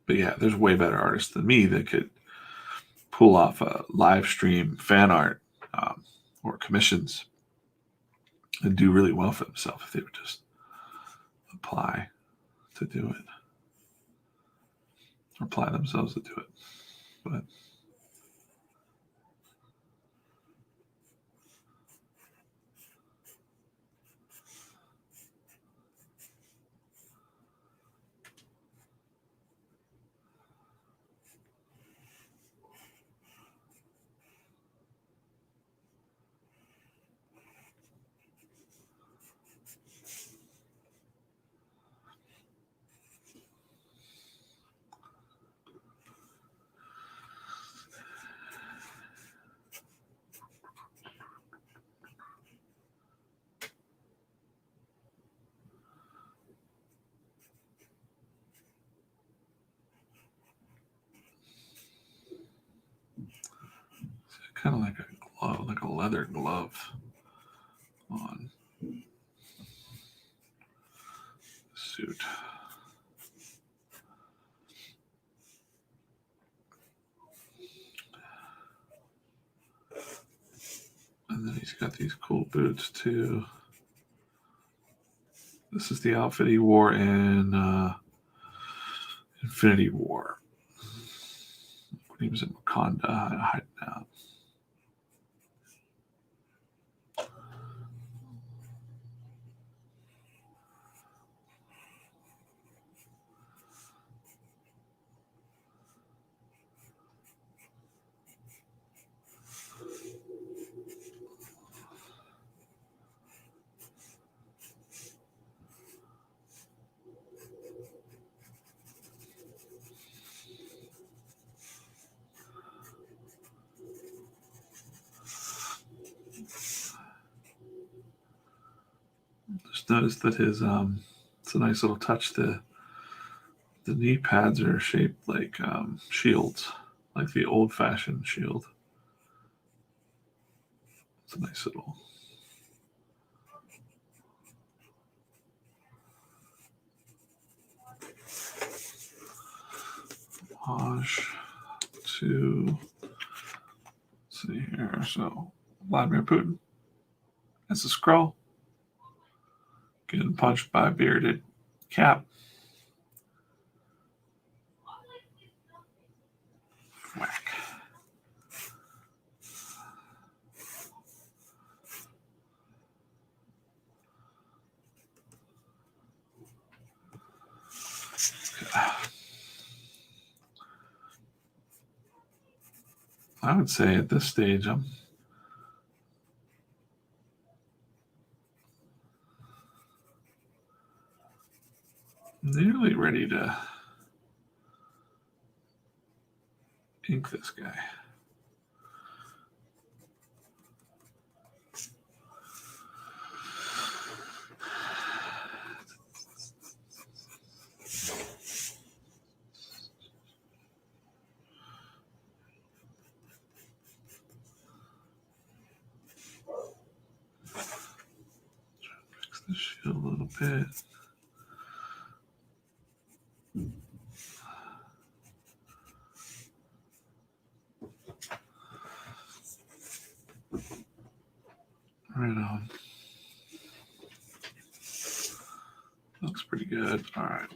S1: But yeah, there's way better artists than me that could pull off a live stream fan art or commissions and do really well for themselves if they would just apply to do it, or apply themselves to do it. But kind of like a glove, like a leather glove on suit. And then he's got these cool boots too. This is the outfit he wore in Infinity War. When he was in Wakanda hiding out. Just noticed that his it's a nice little touch. The knee pads are shaped like shields, like the old-fashioned shield. It's a nice little. Homage to, let's see here. So Vladimir Putin as a Skrull, getting punched by a bearded Cap. Whack. I would say at this stage, I'm nearly ready to ink this guy. Fix the shield a little bit. Right on. Looks pretty good. All right.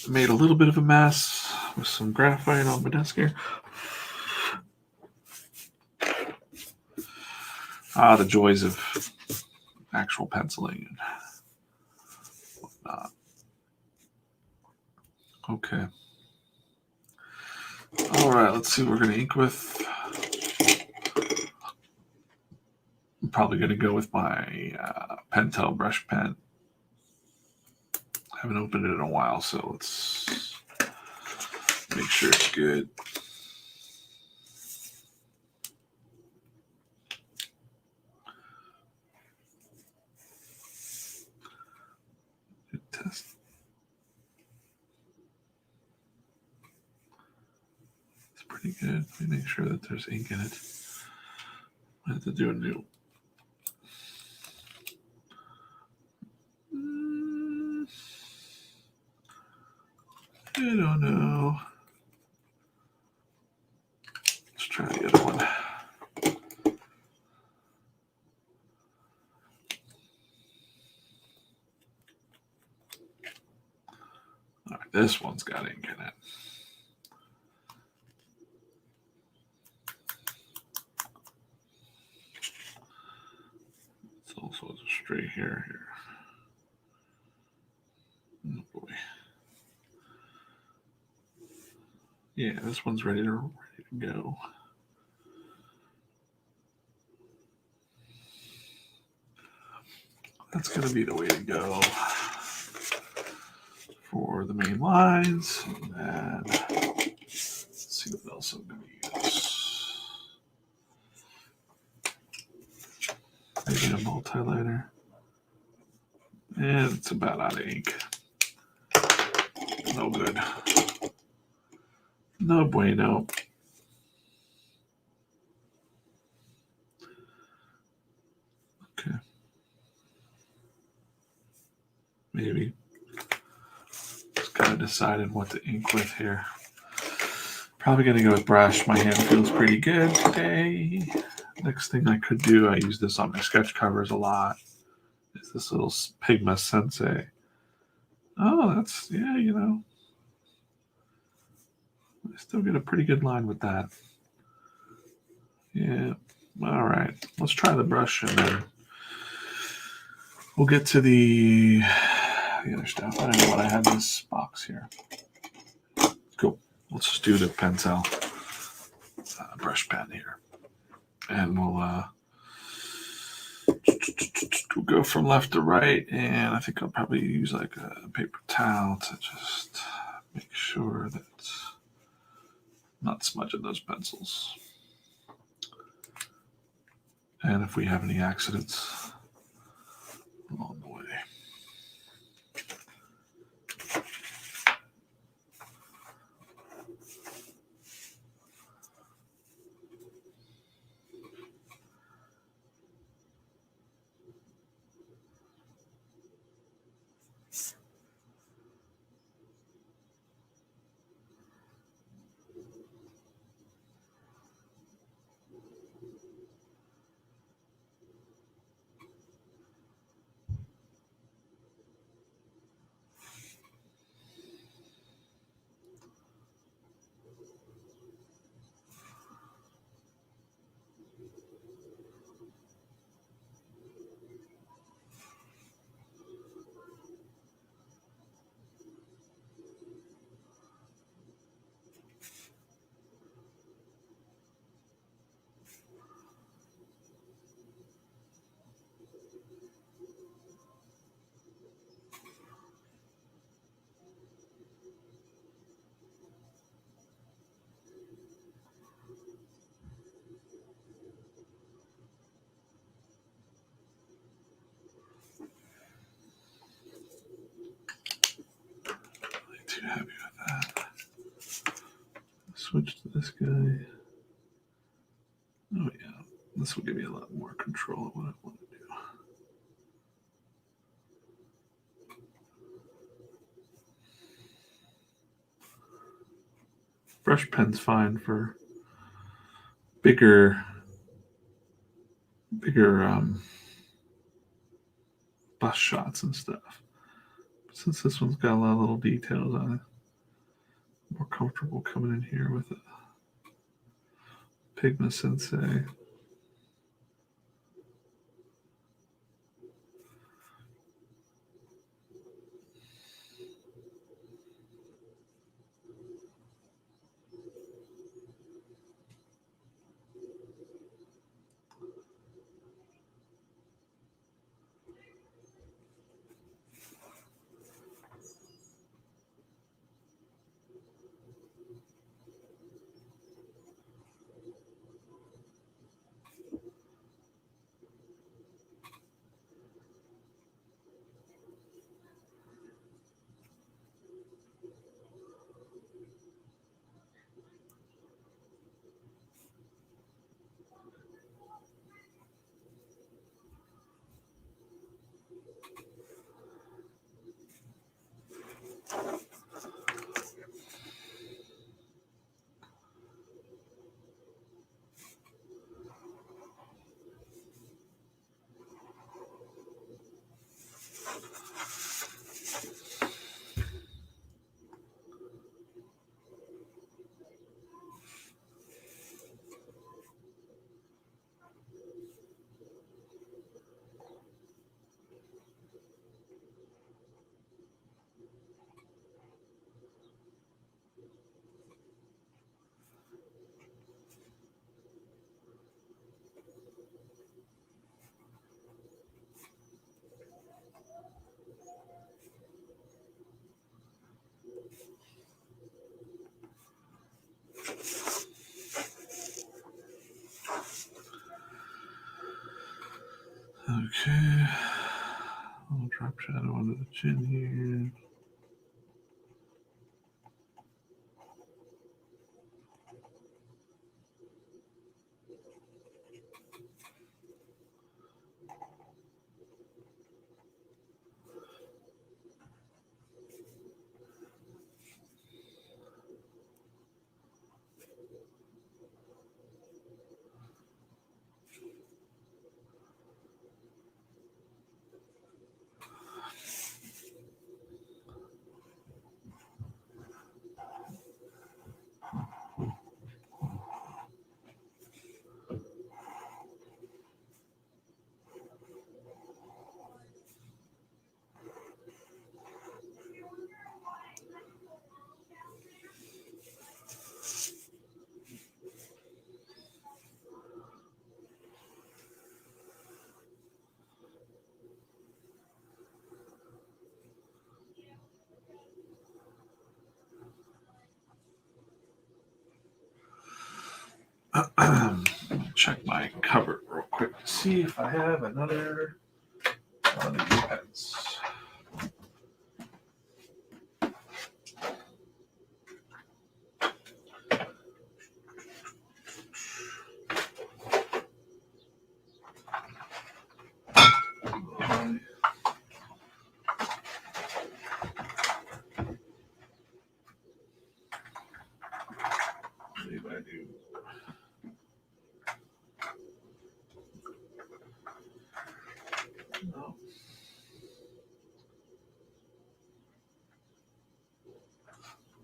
S1: Made a little bit of a mess with some graphite on my desk here. The joys of actual penciling and whatnot. Okay. All right, let's see what we're going to ink with. I'm probably going to go with my Pentel brush pen. I haven't opened it in a while, so let's make sure it's good. Good test. It's pretty good. Let me make sure that there's ink in it. I have to do a new. I don't know. Let's try the other one. All right, this one's got ink in it. It's also a stray hair here. Oh boy. Yeah, this one's ready to go. That's going to be the way to go for the main lines. And then let's see what else I'm going to use. Maybe a multi-liner. And it's about out of ink. No good. No bueno. Okay. Maybe. Just kind of decided what to ink with here. Probably going to go with brush. My hand feels pretty good today. Next thing I could do, I use this on my sketch covers a lot, is this little Pigma Sensei. Oh, that's, yeah, you know. I still get a pretty good line with that. Yeah. All right. Let's try the brush and then we'll get to the other stuff. I don't know what I have in this box here. Cool. Let's just do the pencil brush pen here. And we'll go from left to right. And I think I'll probably use like a paper towel to just make sure that I'm not smudging those pencils. And if we have any accidents along the way. Too happy with that. Switch to this guy. Oh yeah, this will give me a lot more control of what I want to do. Brush pen's fine for bigger bust shots and stuff. But since this one's got a lot of little details on it, I'm more comfortable coming in here with a Pigma Sensei. Okay, I'll drop shadow under the chin here. Check my cupboard real quick to see if I have another one of these pens. I believe I do. No.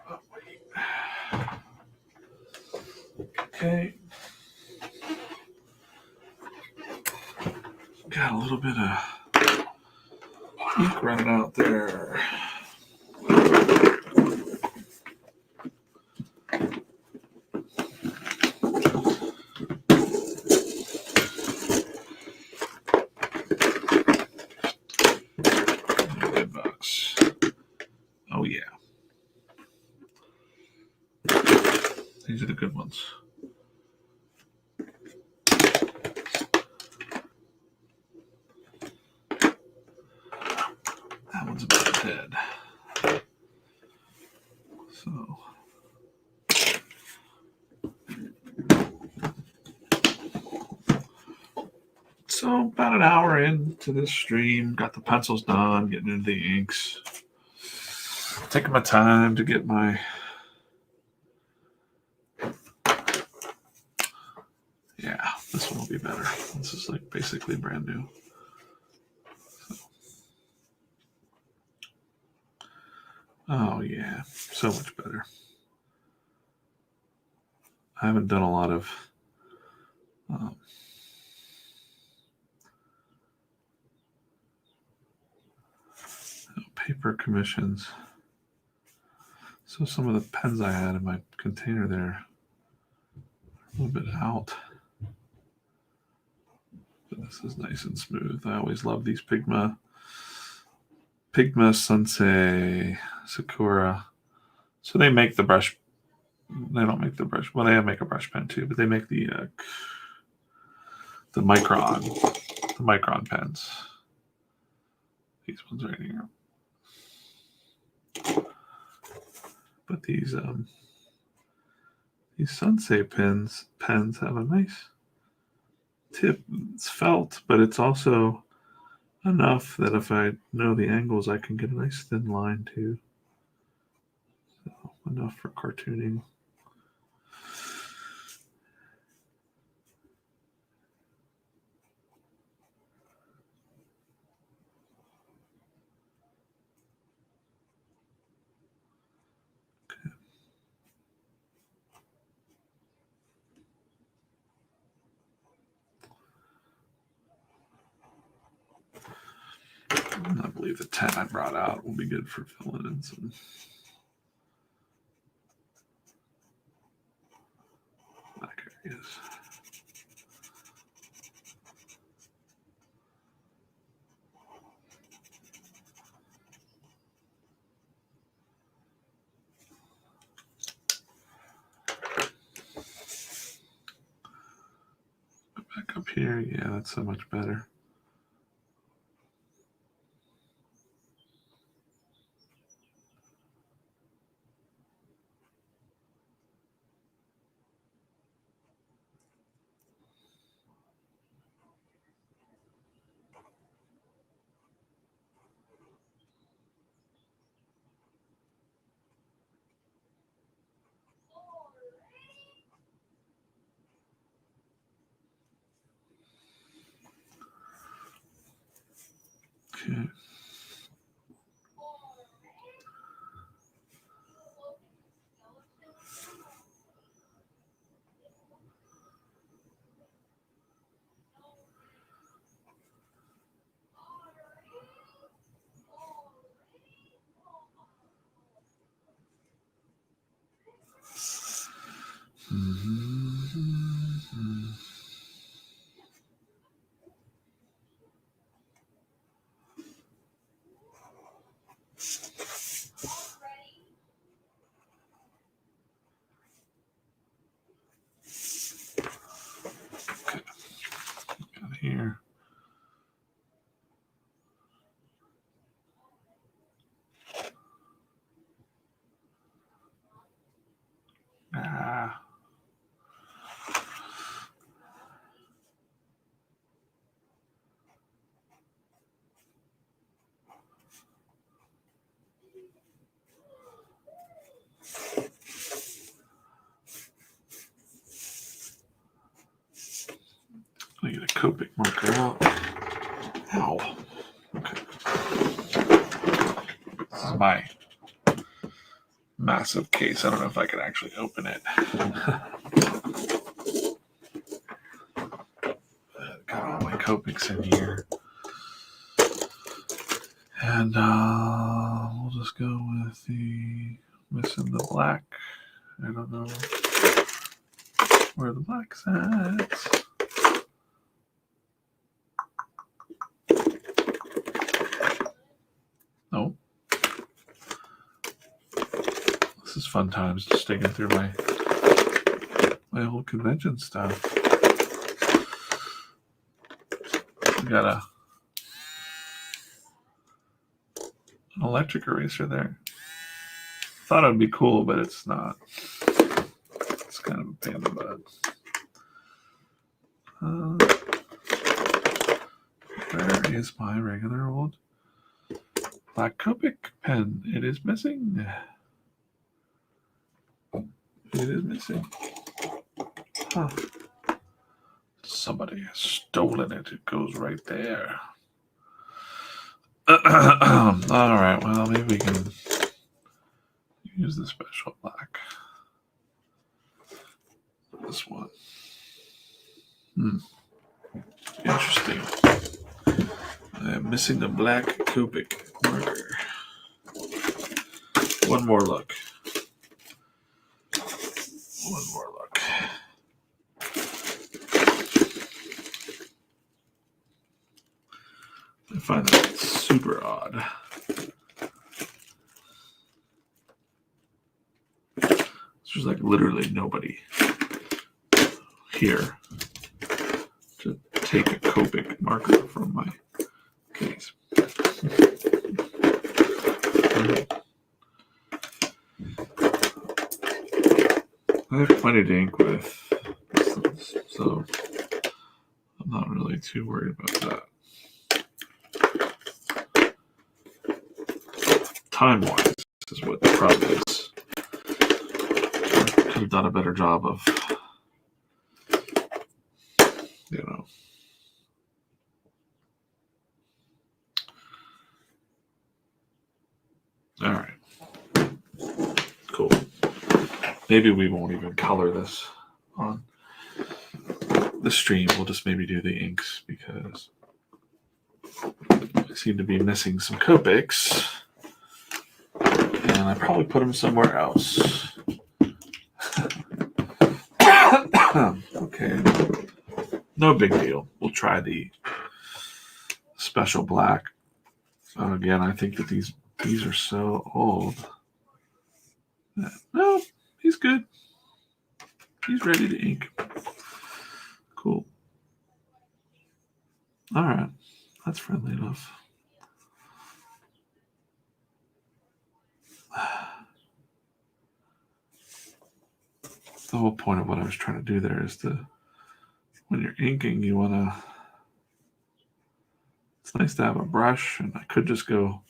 S1: Oh, wait. Okay. Got a little bit of ink running out there. Good box. Oh yeah. These are the good ones. That one's about dead. So about an hour into this stream, got the pencils done, getting into the inks. Taking my time to get my this one will be better. This is like basically brand new. Oh yeah, so much better. I haven't done a lot of paper commissions. So some of the pens I had in my container there, a little bit out. But this is nice and smooth. I always love these Pigma Sensei Sakura. So they make the brush. They don't make the brush. Well, they make a brush pen too, but they make the micron pens. These ones right here. But these Sensei pens have a nice tip. It's felt, but it's also enough that if I know the angles, I can get a nice thin line too. So enough for cartooning. I believe the 10 I brought out will be good for filling in some. Black areas. Go back up here. Yeah, that's so much better. Okay. Copic marker out. Ow. Okay. This is my massive case. I don't know if I can actually open it. Got all my Copics in here. And we'll just go with the missing the black. I don't know where the black's at. No. This is fun times, just digging through my old convention stuff. We got an electric eraser there. Thought it would be cool, but it's not. It's kind of a pain in the butt. Where is my regular old black Copic pen? It is missing. It is missing. Huh. Somebody has stolen it. It goes right there. All right. Well, maybe we can use the special black. This one. Interesting. I'm missing the black Copic marker. One more look. One more look. I find that super odd. There's like literally nobody here to take a Copic marker from my case. I have plenty to ink with, so I'm not really too worried about that. Time-wise is what the problem is. I could have done a better job of, All right. Cool. Maybe we won't even color this on the stream. We'll just maybe do the inks because I seem to be missing some Copics. And I probably put them somewhere else. Okay. No big deal. We'll try the special black. Again, I think that these are so old. No, he's good. He's ready to ink. Cool. All right. That's friendly enough. The whole point of what I was trying to do there is when you're inking, you want to, it's nice to have a brush, and I could just go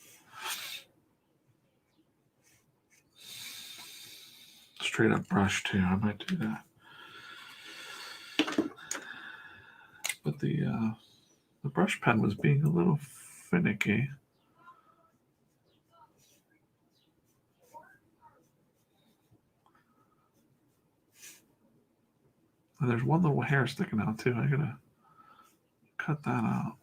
S1: straight up brush too. I might do that. But the brush pen was being a little finicky. And there's one little hair sticking out too. I gotta cut that out.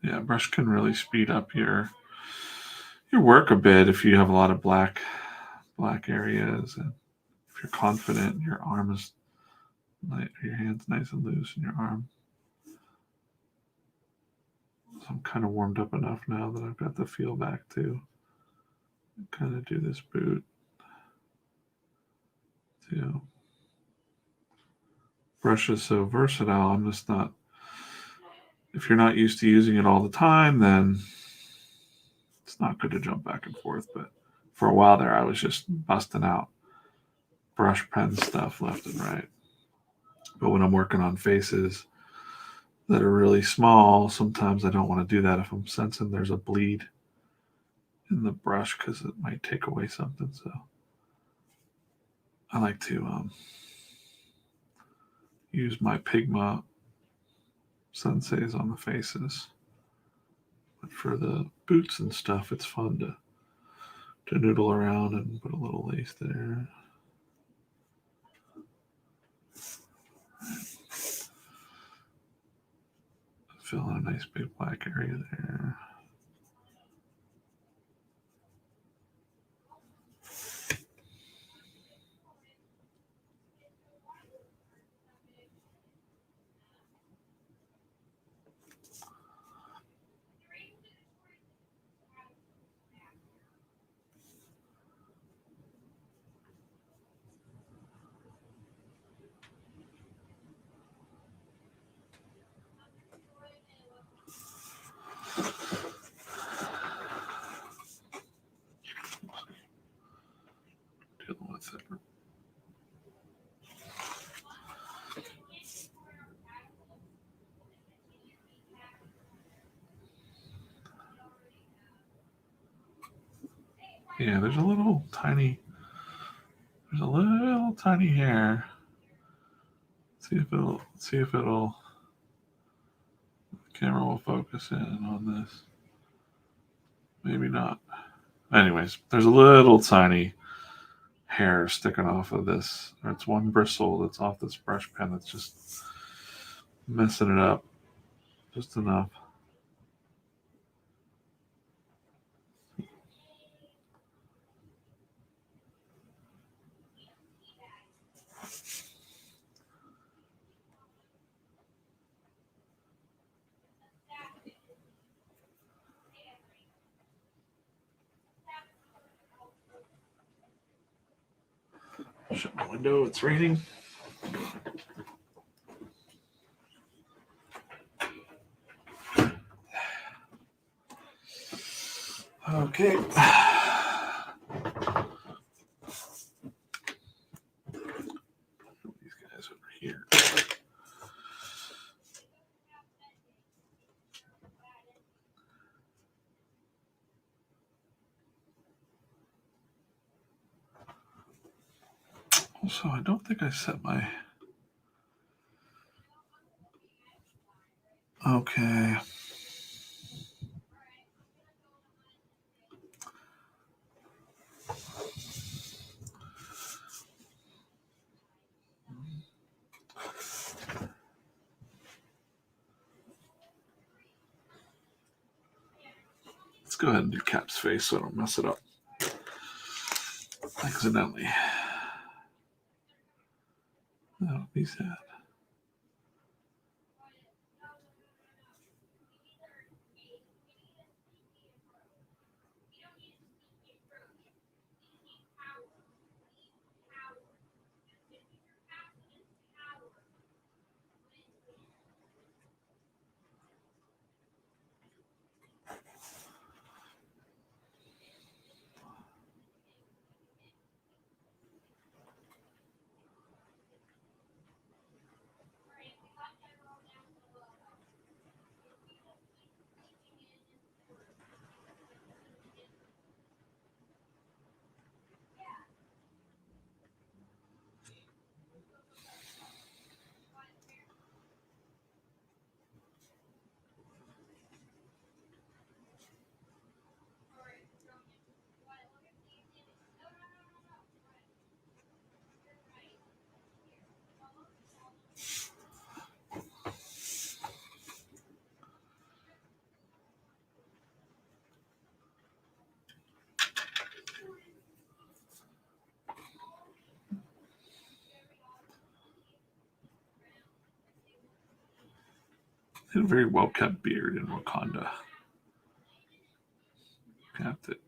S1: Yeah, brush can really speed up your work a bit if you have a lot of black areas, and if you're confident, your arm is your hand's nice and loose in your arm. So I'm kind of warmed up enough now that I've got the feel back to kind of do this boot too. Brush is so versatile. I'm just not, if you're not used to using it all the time, then it's not good to jump back and forth. But for a while there, I was just busting out brush pen stuff left and right. But when I'm working on faces that are really small, sometimes I don't want to do that if I'm sensing there's a bleed in the brush because it might take away something. So I like to use my Pigma senseis on the faces. But for the boots and stuff, it's fun to noodle around and put a little lace there. Fill in a nice big black area there. Dealing with it. Yeah, there's a little tiny hair. See if it'll the camera will focus in on this. Maybe not. Anyways, there's a little tiny hair sticking off of this, or it's one bristle that's off this brush pen that's just messing it up just enough. Shut my window, it's raining. Okay. These guys over here. Also, I don't think I set my... Okay. Let's go ahead and do Cap's face so I don't mess it up accidentally. That would be sad. a very well kept beard in Wakanda. Kept it.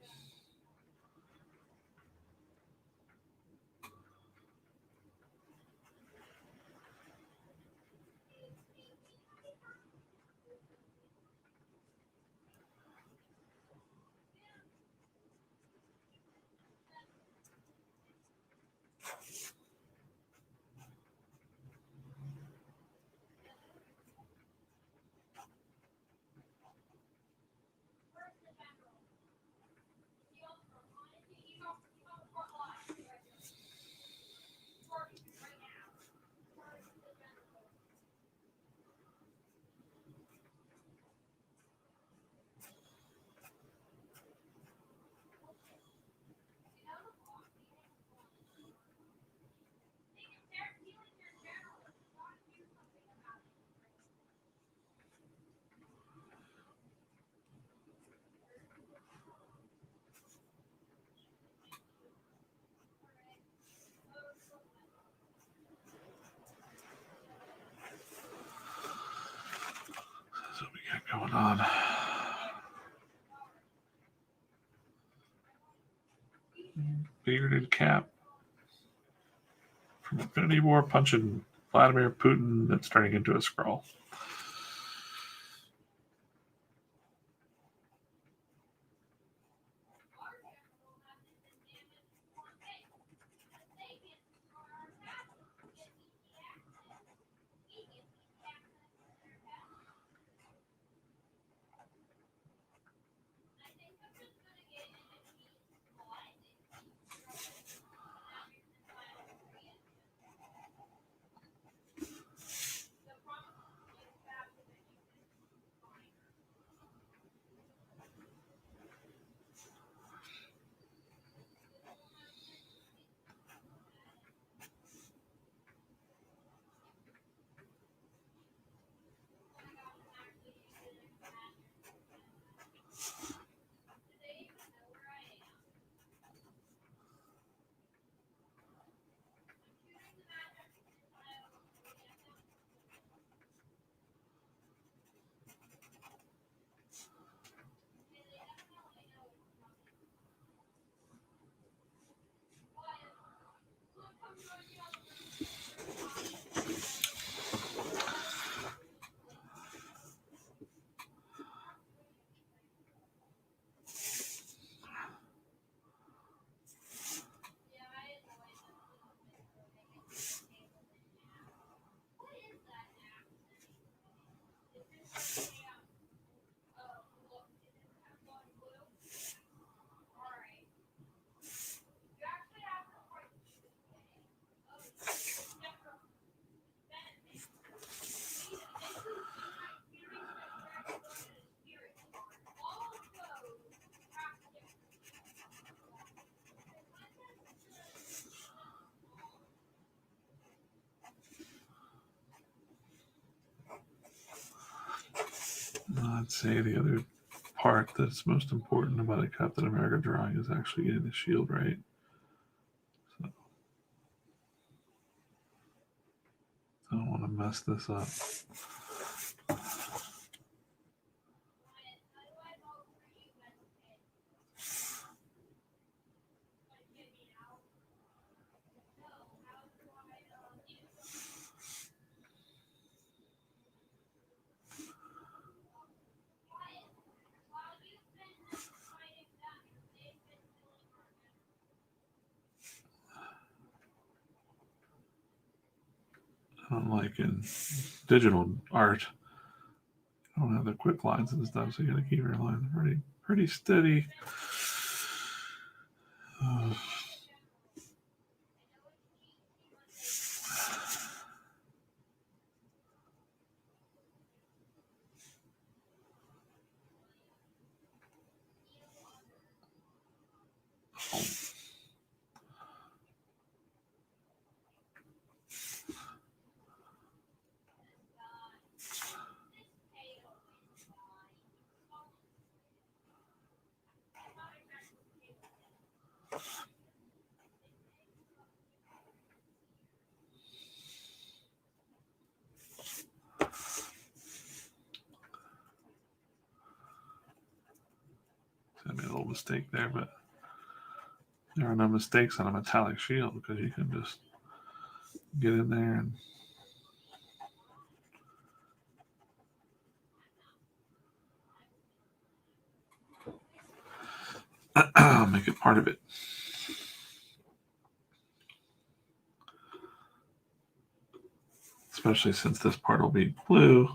S1: So we got going on. Bearded Cap from Infinity War punching Vladimir Putin that's turning into a scroll. I'd say the other part that's most important about a Captain America drawing is actually getting the shield right. So I don't want to mess this up. Unlike in digital art, I don't have the quick lines and stuff, so you got to keep your lines pretty steady. mistake there, but there are no mistakes on a metallic shield because you can just get in there and make it part of it. Especially since this part will be blue.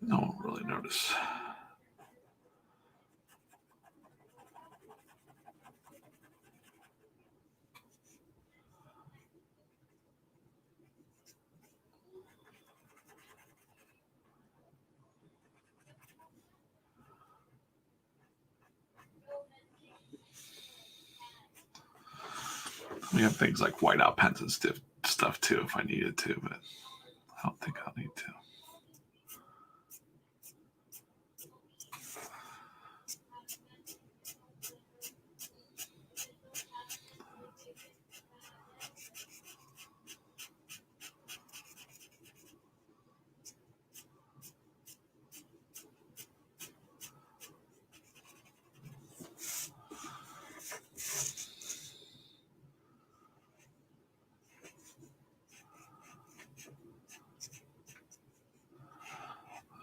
S1: No one will really notice. We have things like whiteout pens and stuff too if I needed to, but I don't think I'll need to.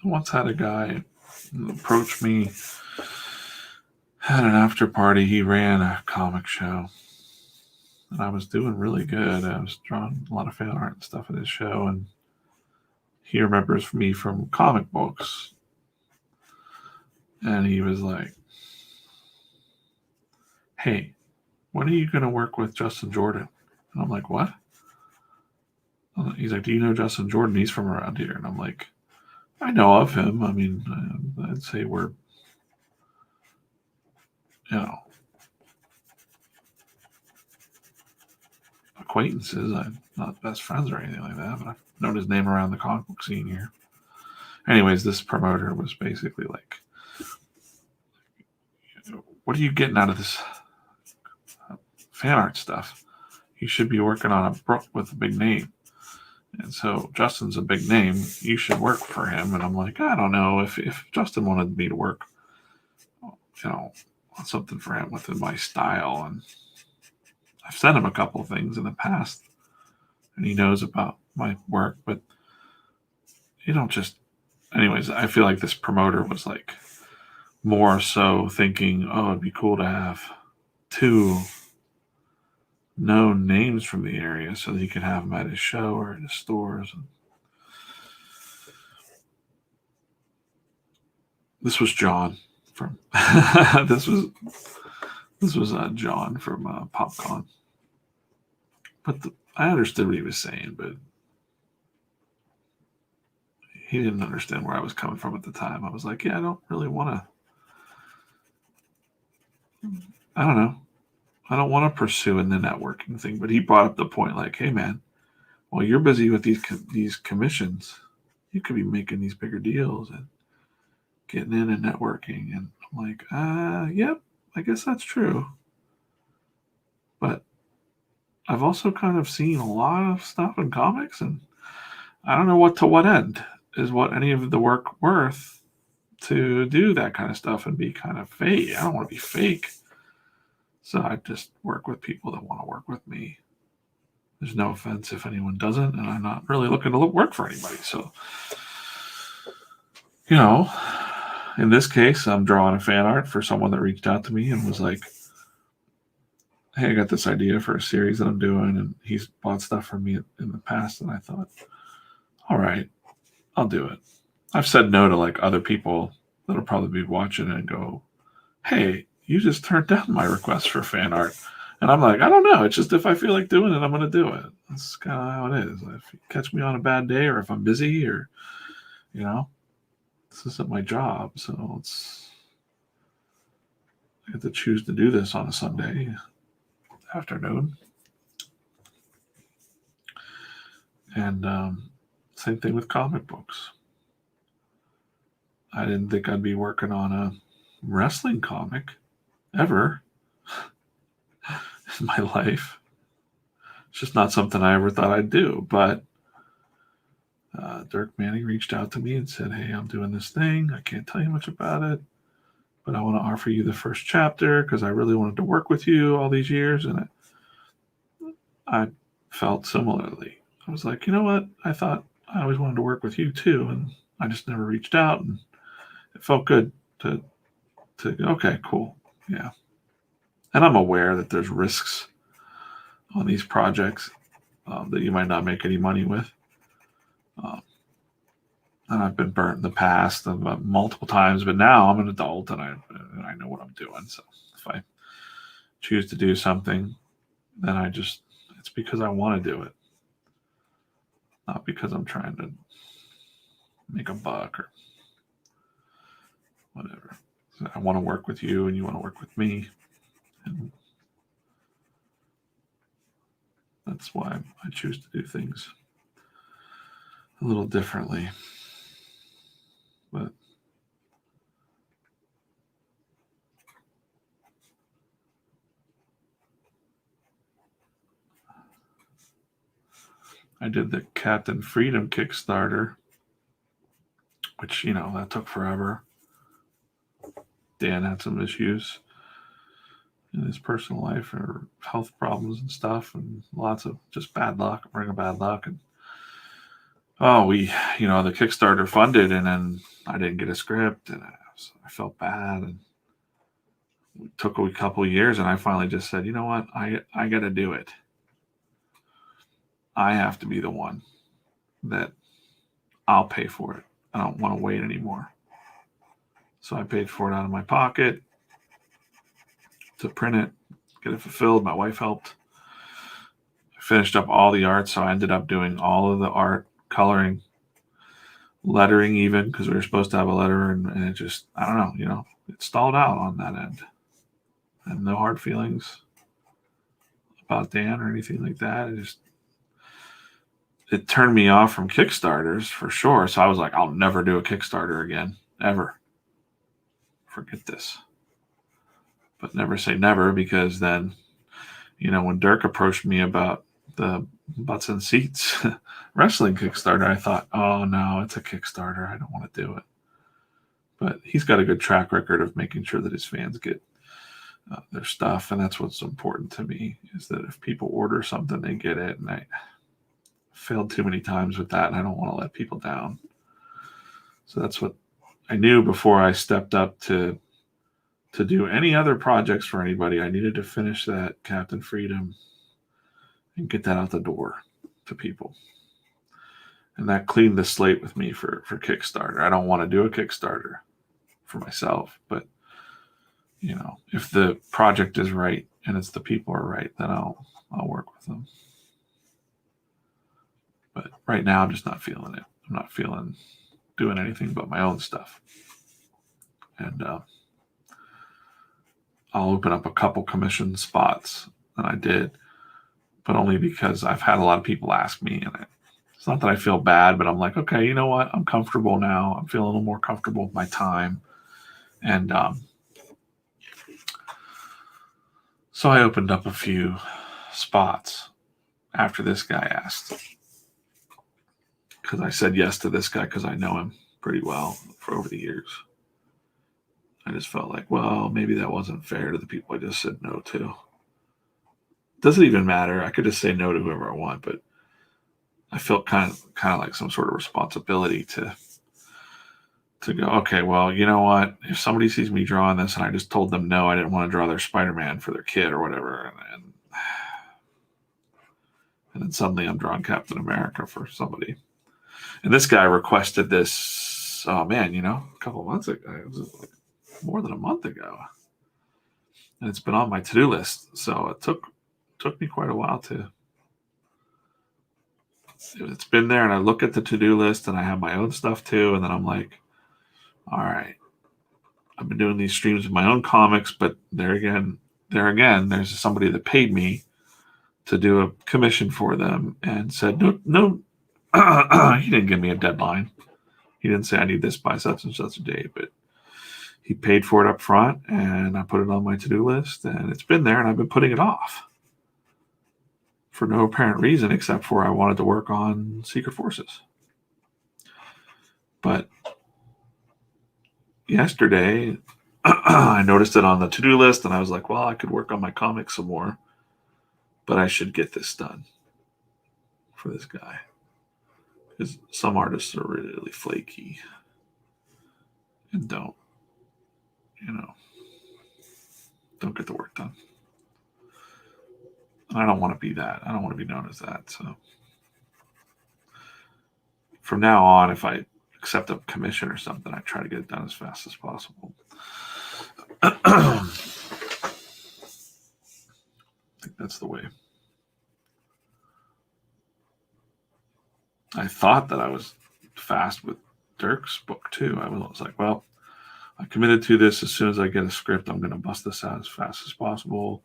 S1: I once had a guy approach me at an after party. He ran a comic show, and I was doing really good. I was drawing a lot of fan art and stuff at his show, and he remembers me from comic books. And he was like, "Hey, when are you going to work with Justin Jordan?" And I'm like, "What?" He's like, "Do you know Justin Jordan? He's from around here." And I'm like, "I know of him. I mean, I'd say we're, acquaintances. I'm not best friends or anything like that, but I've known his name around the comic book scene here." Anyways, this promoter was basically like, "What are you getting out of this fan art stuff? You should be working on a book with a big name. And so Justin's a big name. You should work for him." And I'm like, "I don't know if Justin wanted me to work, on something for him within my style." And I've sent him a couple of things in the past, and he knows about my work, but you don't just. Anyways, I feel like this promoter was like more so thinking, "Oh, it'd be cool to have two known names from the area so that he could have them at his show or at his stores." And this was John from this was John from PopCon. But I understood what he was saying, but he didn't understand where I was coming from at the time. I was like, "Yeah, I don't really want to. I don't know. I don't want to pursue in the networking thing." But he brought up the point, like, "Hey, man, while you're busy with these commissions, you could be making these bigger deals and getting in and networking." And I'm like, yep, I guess that's true. But I've also kind of seen a lot of stuff in comics, and I don't know to what end is what any of the work worth to do that kind of stuff and be kind of fake. I don't want to be fake. So I just work with people that want to work with me. There's no offense if anyone doesn't, and I'm not really looking to work for anybody. So, in this case, I'm drawing a fan art for someone that reached out to me and was like, "Hey, I got this idea for a series that I'm doing," and he's bought stuff from me in the past, and I thought, all right, I'll do it. I've said no to like other people that'll probably be watching and go, "Hey, you just turned down my request for fan art." And I'm like, "I don't know. It's just if I feel like doing it, I'm going to do it." That's kind of how it is. If you catch me on a bad day or if I'm busy or, this isn't my job. So I have to choose to do this on a Sunday afternoon. And same thing with comic books. I didn't think I'd be working on a wrestling comic ever in my life. It's just not something I ever thought I'd do. But Dirk Manning reached out to me and said, hey, I'm doing this thing. I can't tell you much about it, but I want to offer you the first chapter because I really wanted to work with you all these years. And I felt similarly. I was like, you know what? I thought I always wanted to work with you too. And I just never reached out. And it felt good to okay, cool. Yeah. And I'm aware that there's risks on these projects that you might not make any money with. And I've been burnt in the past multiple times, but now I'm an adult and I know what I'm doing. So if I choose to do something, then it's because I want to do it, not because I'm trying to make a buck or whatever. So I want to work with you and you want to work with me. And that's why I choose to do things a little differently. But I did the Captain Freedom Kickstarter, which, that took forever. Dan had some issues in his personal life or health problems and stuff, and lots of just bad luck, a ring of bad luck. And the Kickstarter funded, and then I didn't get a script, and I felt bad, and it took a couple of years, and I finally just said, you know what, I got to do it. I have to be the one that I'll pay for it. I don't want to wait anymore. So I paid for it out of my pocket to print it, get it fulfilled. My wife helped. I finished up all the art, so I ended up doing all of the art, coloring, lettering even, because we were supposed to have a letterer, and it just, I don't know, it stalled out on that end. And no hard feelings about Dan or anything like that. It turned me off from Kickstarters for sure. So I was like, I'll never do a Kickstarter again, ever. Forget this. But never say never, because then, when Dirk approached me about the Butts and Seats wrestling Kickstarter, I thought, oh no, it's a Kickstarter. I don't want to do it. But he's got a good track record of making sure that his fans get their stuff. And that's what's important to me, is that if people order something, they get it. And I failed too many times with that, and I don't want to let people down. So that's what I knew before I stepped up to do any other projects for anybody. I needed to finish that Captain Freedom and get that out the door to people. And that cleaned the slate with me for Kickstarter. I don't want to do a Kickstarter for myself, but if the project is right and it's the people are right, then I'll work with them. But right now, I'm just not feeling it. I'm not feeling doing anything but my own stuff. And I'll open up a couple commission spots, and I did, but only because I've had a lot of people ask me, and it's not that I feel bad, but I'm like, okay, you know what? I'm comfortable now. I'm feeling a little more comfortable with my time. And so I opened up a few spots after this guy asked, because I said yes to this guy because I know him pretty well for over the years. I just felt like, well, maybe that wasn't fair to the people I just said no to. Doesn't even matter. I could just say no to whoever I want, but I felt kind of like some sort of responsibility to go, okay, well, you know what? If somebody sees me drawing this and I just told them no, I didn't want to draw their Spider-Man for their kid or whatever, and then suddenly I'm drawing Captain America for somebody. And this guy requested this, a couple of months ago. It was like more than a month ago. And it's been on my to-do list. So it took me quite a while it's been there, and I look at the to-do list and I have my own stuff too. And then I'm like, all right, I've been doing these streams with my own comics, but there again, there's somebody that paid me to do a commission for them and said, no, he didn't give me a deadline. He didn't say I need this by such and such a day, but he paid for it up front, and I put it on my to-do list, and it's been there, and I've been putting it off for no apparent reason except for I wanted to work on Secret Forces. But yesterday, I noticed it on the to-do list, and I was like, well, I could work on my comics some more, but I should get this done for this guy. Because some artists are really flaky and don't get the work done. And I don't want to be that. I don't want to be known as that. So from now on, if I accept a commission or something, I try to get it done as fast as possible. I think that's the way. I thought that I was fast with Dirk's book too. I was like, well, I committed to this. As soon as I get a script, I'm going to bust this out as fast as possible.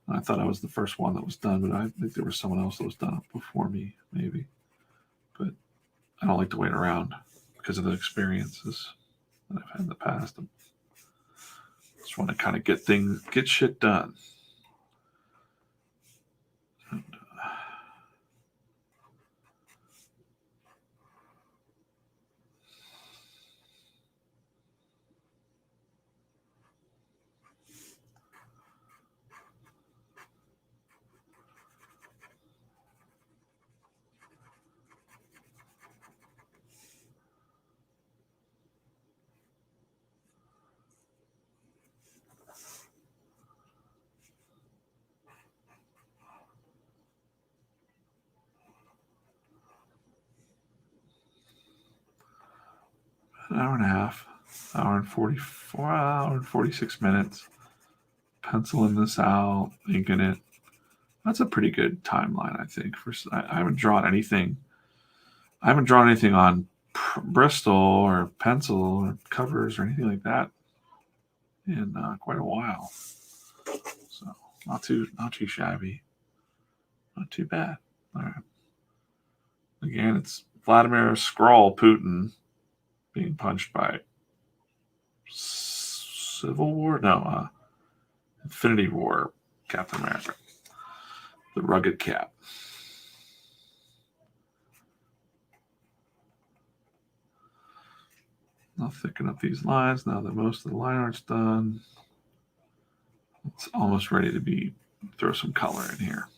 S1: And I thought I was the first one that was done, but I think there was someone else that was done before me, maybe. But I don't like to wait around because of the experiences that I've had in the past. I just want to kind of get shit done. And, an hour and a half, hour and 46 minutes. Penciling this out, inking it. That's a pretty good timeline, I think. I haven't drawn anything. I haven't drawn anything on Bristol or pencil or covers or anything like that in quite a while. So not too shabby, not too bad. All right. Again, it's Vladimir Scroll Putin being punched by Civil War? No, Infinity War Captain America. The rugged cap. I'll thicken up these lines now that most of the line art's done. It's almost ready to throw some color in here.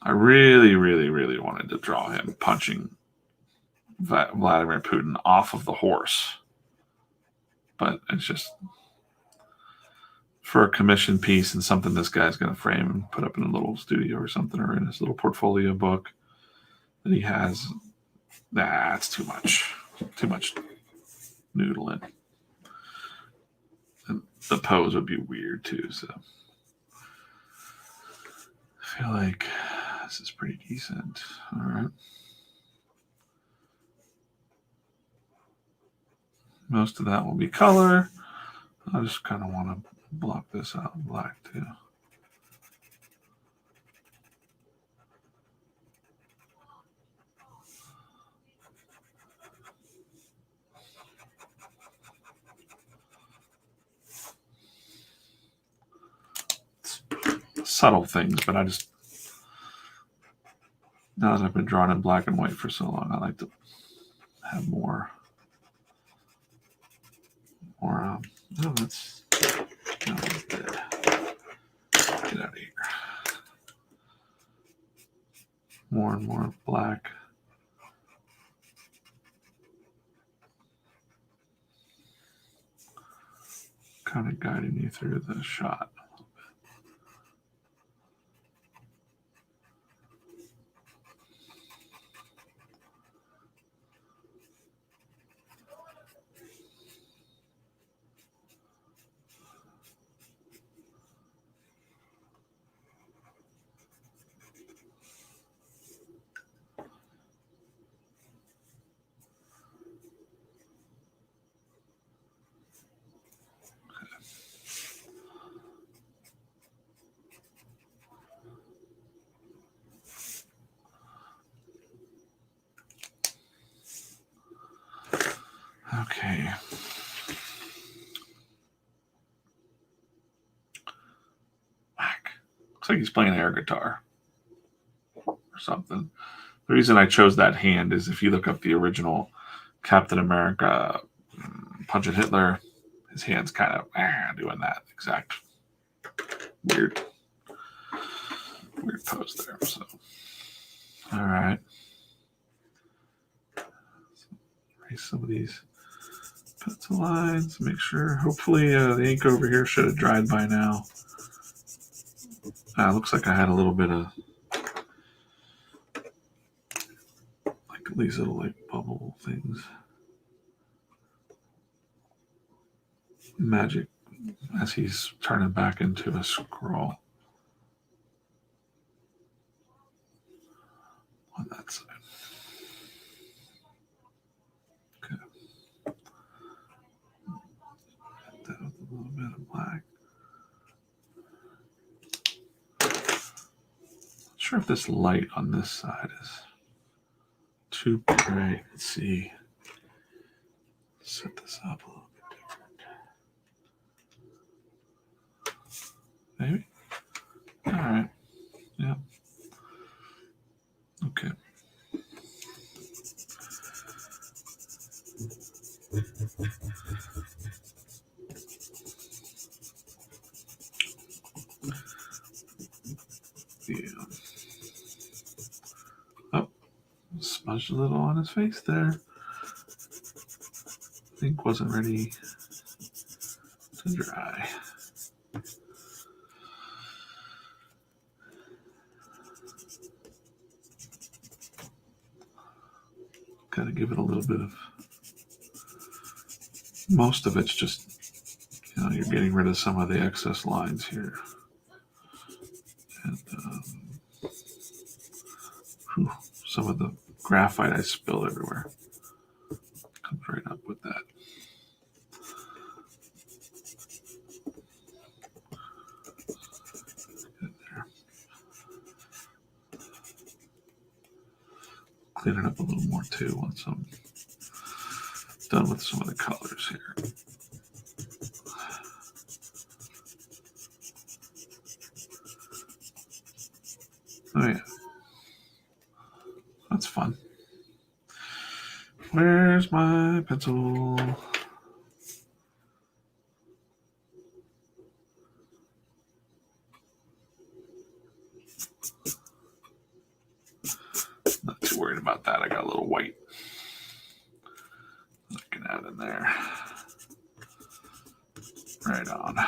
S1: I really, really, really wanted to draw him punching Vladimir Putin off of the horse. But it's just for a commission piece and something this guy's going to frame and put up in a little studio or something, or in his little portfolio book that he has. That's too much. Too much noodling. And the pose would be weird too, so I feel like this is pretty decent. All right. Most of that will be color. I just kind of want to block this out in black too. It's subtle things, but I just, now that I've been drawing in black and white for so long, I like to have more. No, that's dead. Get out of here. More and more black. Kind of guiding you through the shot. Okay. Whack. Looks like he's playing air guitar or or something. The reason I chose that hand is if you look up the original Captain America Punching Hitler, his hand's kind of doing that exact weird pose there. So, all right. Erase some of these pencil lines. Make sure. Hopefully, the ink over here should have dried by now. Looks like I had a little bit of like these little like bubble things. Magic as he's turning back into a scroll on that side. Okay. Hit that with a little bit of black. Not sure if this light on this side is too bright. Let's see. Set this up a little bit different. Maybe? All right. Yeah. Okay. Yeah. Oh, smudged a little on his face there. Ink wasn't ready to dry. Gotta give it a little bit of. Most of it's just, you're getting rid of some of the excess lines here. And some of the graphite I spilled everywhere comes right up with that. Good there. Clean it up a little more too once I'm done with some of the colors here. Oh yeah, that's fun. Where's my pencil? Not too worried about that. I got a little white that I can add in there. Right on.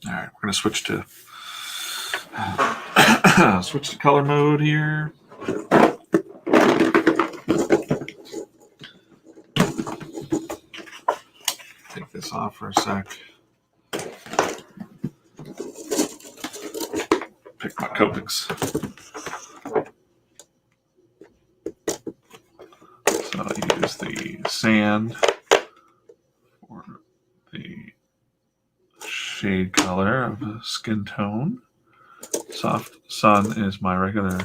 S1: All right, we're gonna switch to color mode here. Take this off for a sec. Pick my Copics. So I use the sand for the shade color of the skin tone. Soft sun is my regular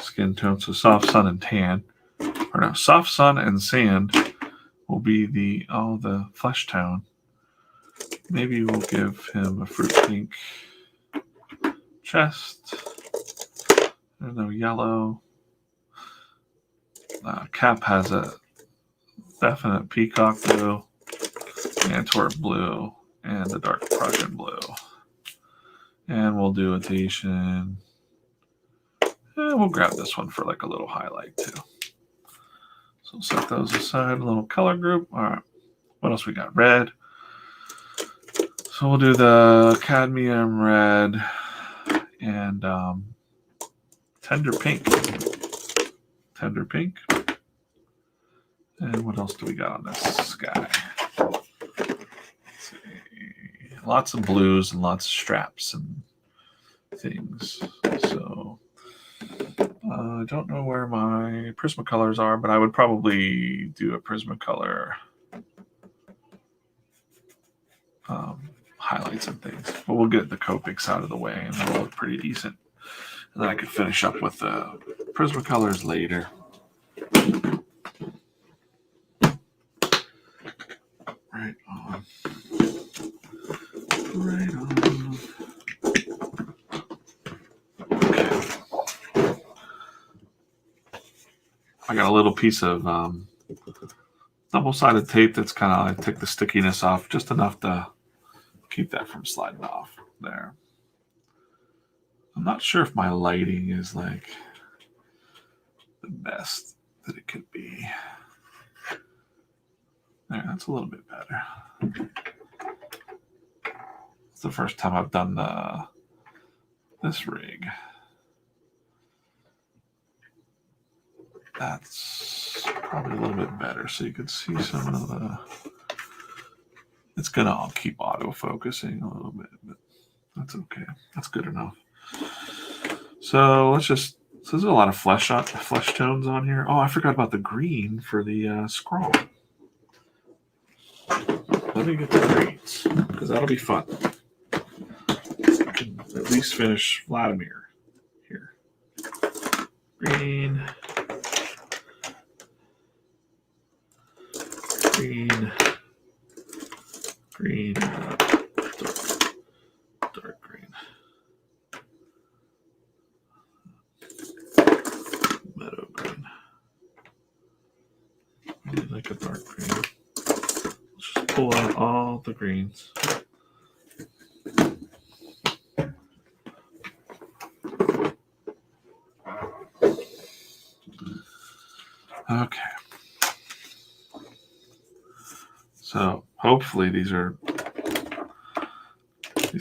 S1: skin tone, so soft sun and tan. Or no, soft sun and sand will be the flesh tone. Maybe we'll give him a fruit pink chest. There's no yellow. Cap has a definite peacock blue, Antwerp blue, and the dark Prussian blue. And we'll do a Dacian. And we'll grab this one for like a little highlight too. So we'll set those aside, a little color group. All right. What else we got? Red. So we'll do the cadmium red and tender pink. Tender pink. And what else do we got on this guy? Lots of blues and lots of straps and things. So I don't know where my Prismacolors are, but I would probably do a Prismacolor highlights and things. But we'll get the Copics out of the way and they'll look pretty decent. And then I could finish up with the Prismacolors later. Right on. Right on. I got a little piece of double-sided tape that's kind of, I take the stickiness off just enough to keep that from sliding off there. I'm not sure if my lighting is like the best that it could be. There, that's a little bit better. It's the first time I've done this rig. That's probably a little bit better, so you can see some of the. It's gonna all keep auto focusing a little bit, but that's okay. That's good enough. So let's just. So there's a lot of flesh tones on here. Oh, I forgot about the green for the scroll. Let me get the greens because that'll be fun. So I can at least finish Vladimir here. Green. Green, dark green, meadow green. Really like a dark green. Let's just pull out all the greens. Okay. So hopefully these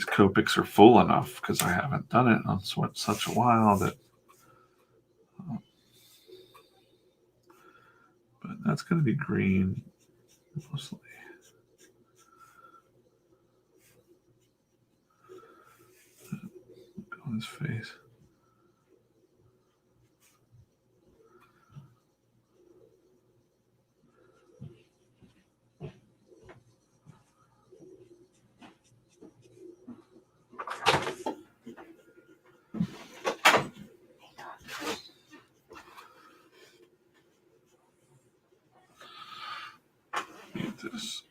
S1: Copics are full enough because I haven't done it on such a while that. But that's going to be green mostly. Look on his face. Get this.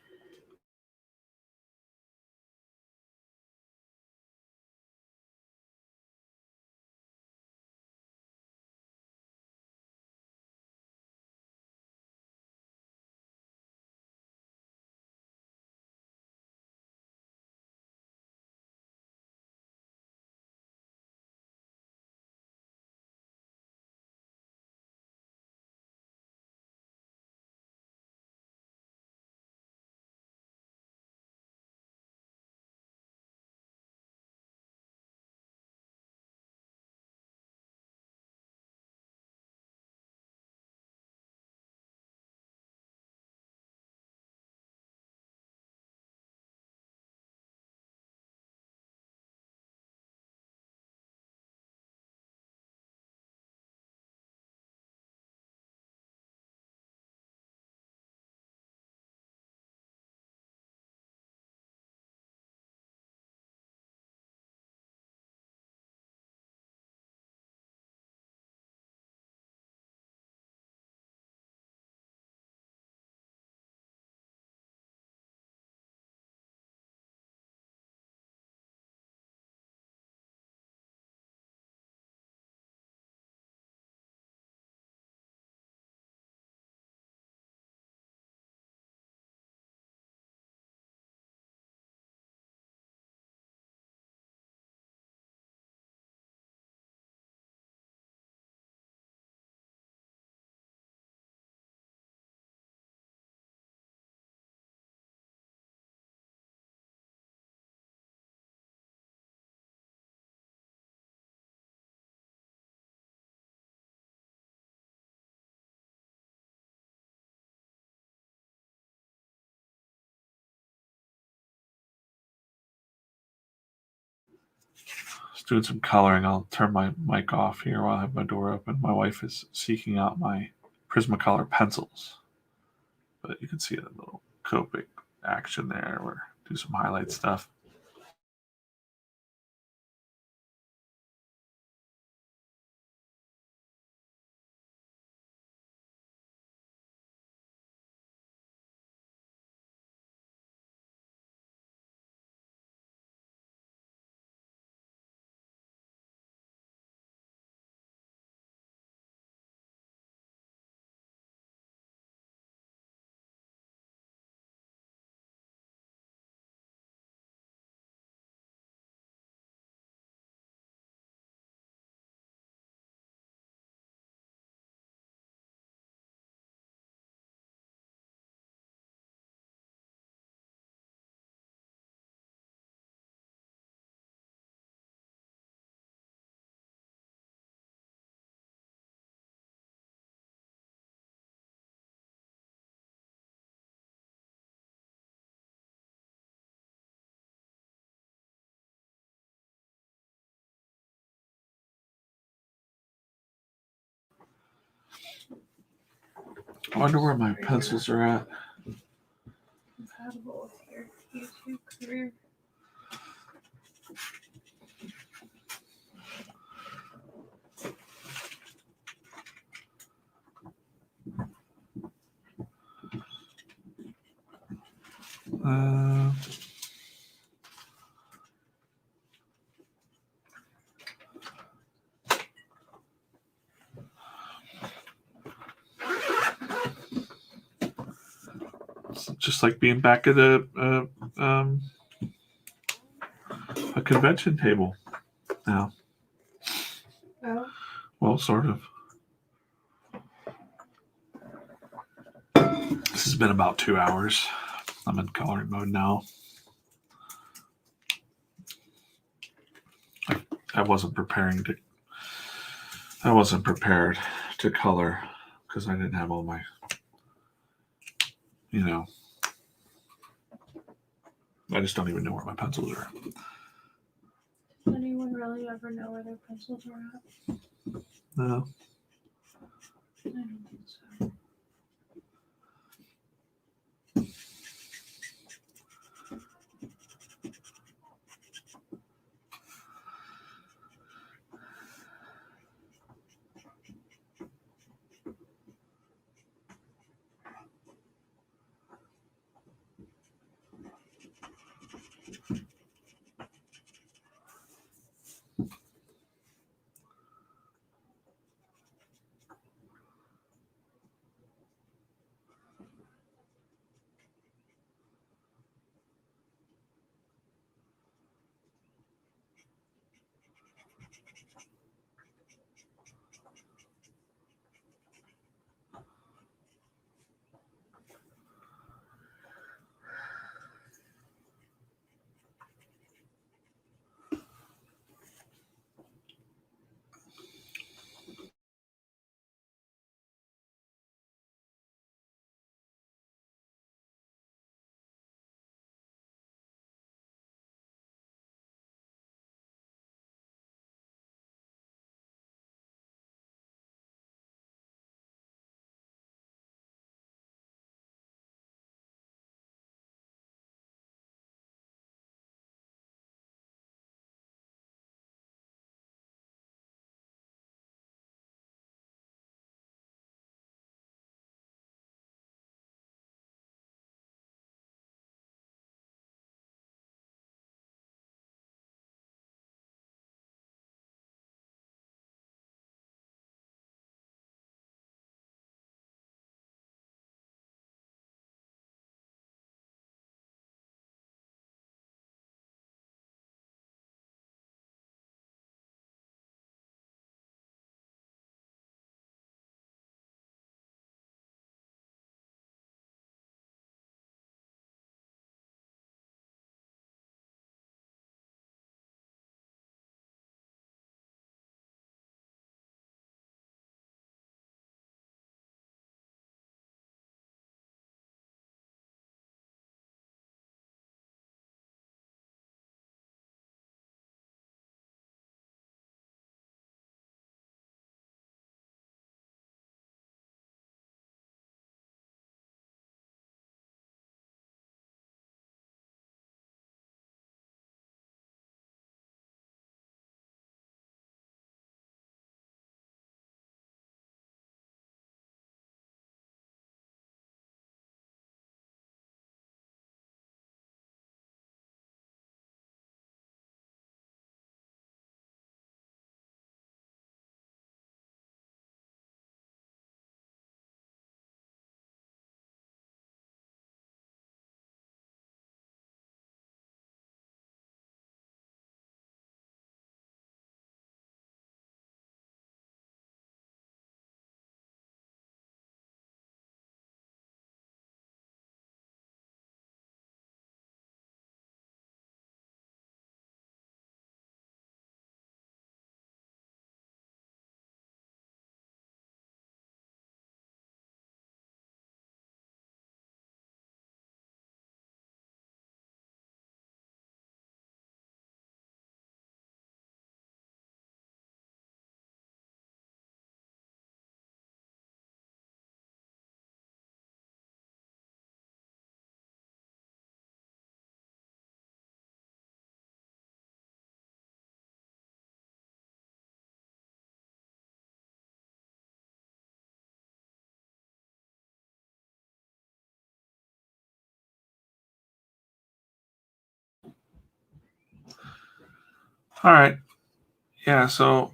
S1: Just doing some coloring. I'll turn my mic off here while I have my door open. My wife is seeking out my Prismacolor pencils. But you can see a little Copic action there where do some highlight stuff. I wonder where my pencils are at.
S2: Compatible with your YouTube career.
S1: Uh, it's just like being back at a convention table now.
S2: Oh,
S1: Well, sort of. This has been about 2 hours. I'm in coloring mode now. I wasn't prepared to color because I didn't have all my, I just don't even know where my pencils are.
S2: does anyone really ever know where their pencils are at?
S1: No.
S2: I don't think so.
S1: All right. Yeah, so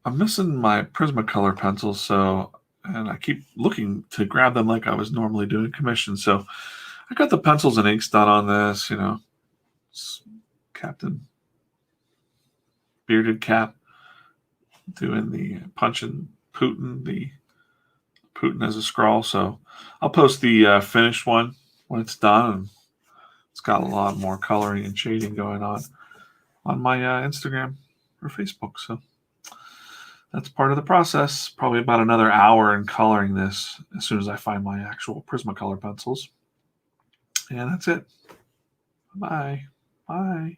S1: I'm missing my Prismacolor pencils, and I keep looking to grab them like I was normally doing commissions. So I got the pencils and inks done on this, Captain Bearded Cap doing the punching the Putin as a scroll. So I'll post the finished one when it's done. And it's got a lot more coloring and shading going on my Instagram or Facebook. So that's part of the process. Probably about another hour in coloring this as soon as I find my actual Prismacolor pencils. And that's it. Bye. Bye.